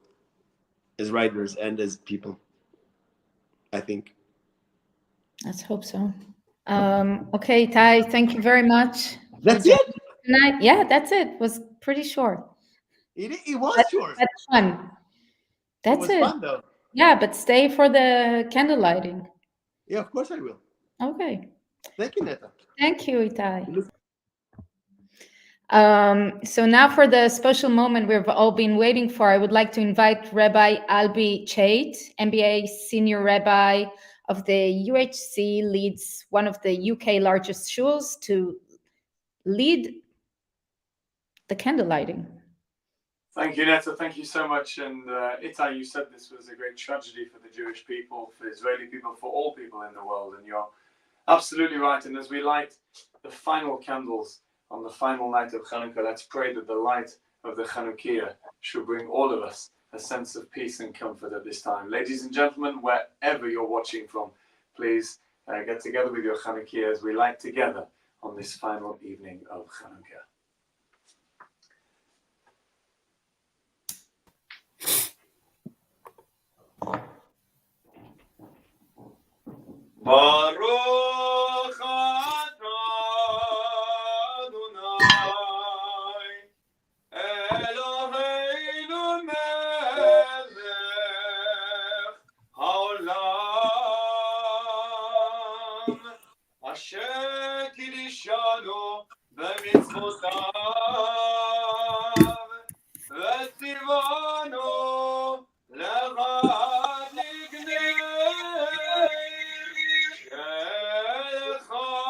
as writers and as people, I think. Let's hope so. Okay, Ty, thank you very much. That's it? Tonight. Yeah, that's it. It was pretty short. It was short. That's fun. That's it. Was fun though. Yeah, but stay for the candle lighting. Yeah, of course I will. Okay. Thank you, Neta. Thank you, Itai. So now for the special moment we've all been waiting for, I would like to invite Rabbi Albi Chait, MBA Senior Rabbi of the UHC, leads one of the UK largest shuls, to lead the candle lighting. Thank you, Neta. Thank you so much. And Itai, you said this was a great tragedy for the Jewish people, for Israeli people, for all people in the world. And you're absolutely right. And as we light the final candles on the final night of Chanukah, let's pray that the light of the Chanukiah should bring all of us a sense of peace and comfort at this time. Ladies and gentlemen, wherever you're watching from, please get together with your Chanukiah as we light together on this final evening of Chanukah. Baruch Eloheinu melech haolam asher kiddushanu b'mitzvotav v'tzivanu lecha niknei shel Chanukah.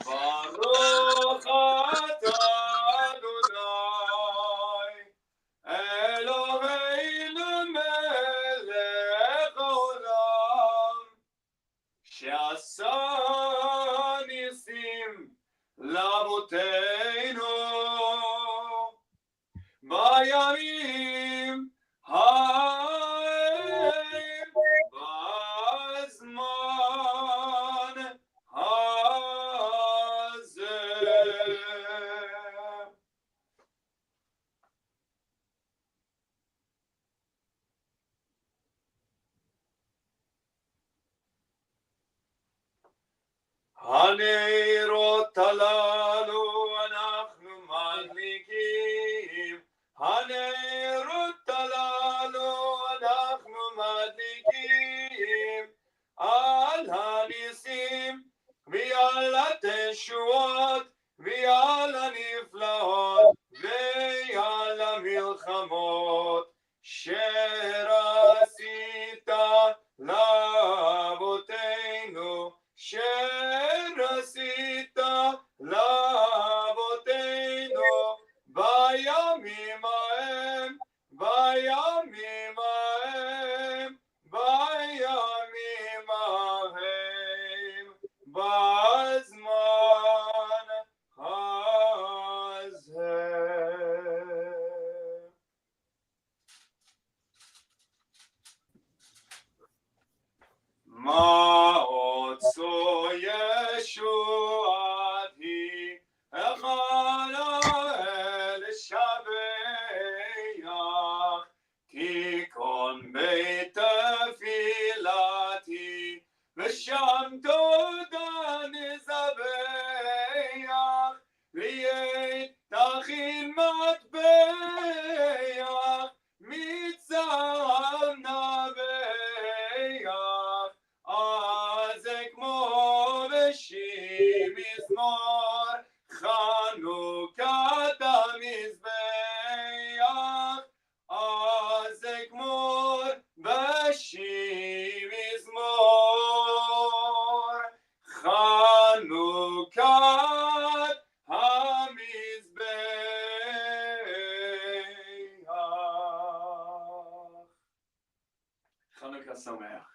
Baruch atah Adonai Eloheinu melech haolam she'asa nisim לאבותינו בימים ההם בזמן הנרות הללו אנחנו מדליקים, הנרות הללו אנחנו מדליקים, על הניסים ועל התשועות ועל הנפלאות ועל המלחמות אשר עשית לאבותינו, אשר עשית לאבותינו בימים ההם, בימים ההם, בימים ההם, בזמן הזה. מעוצו ישועתי, החלל שבח, תיכון בית תפילתי, ושם תודה נזבח, ויהי תכין מטבח, מצם נבח, אז זה כמו בשיר מזמור, חנוכת המזבח, אז זה כמו בשיר מזמור, חנוכת המזבח. חנוכה שמח.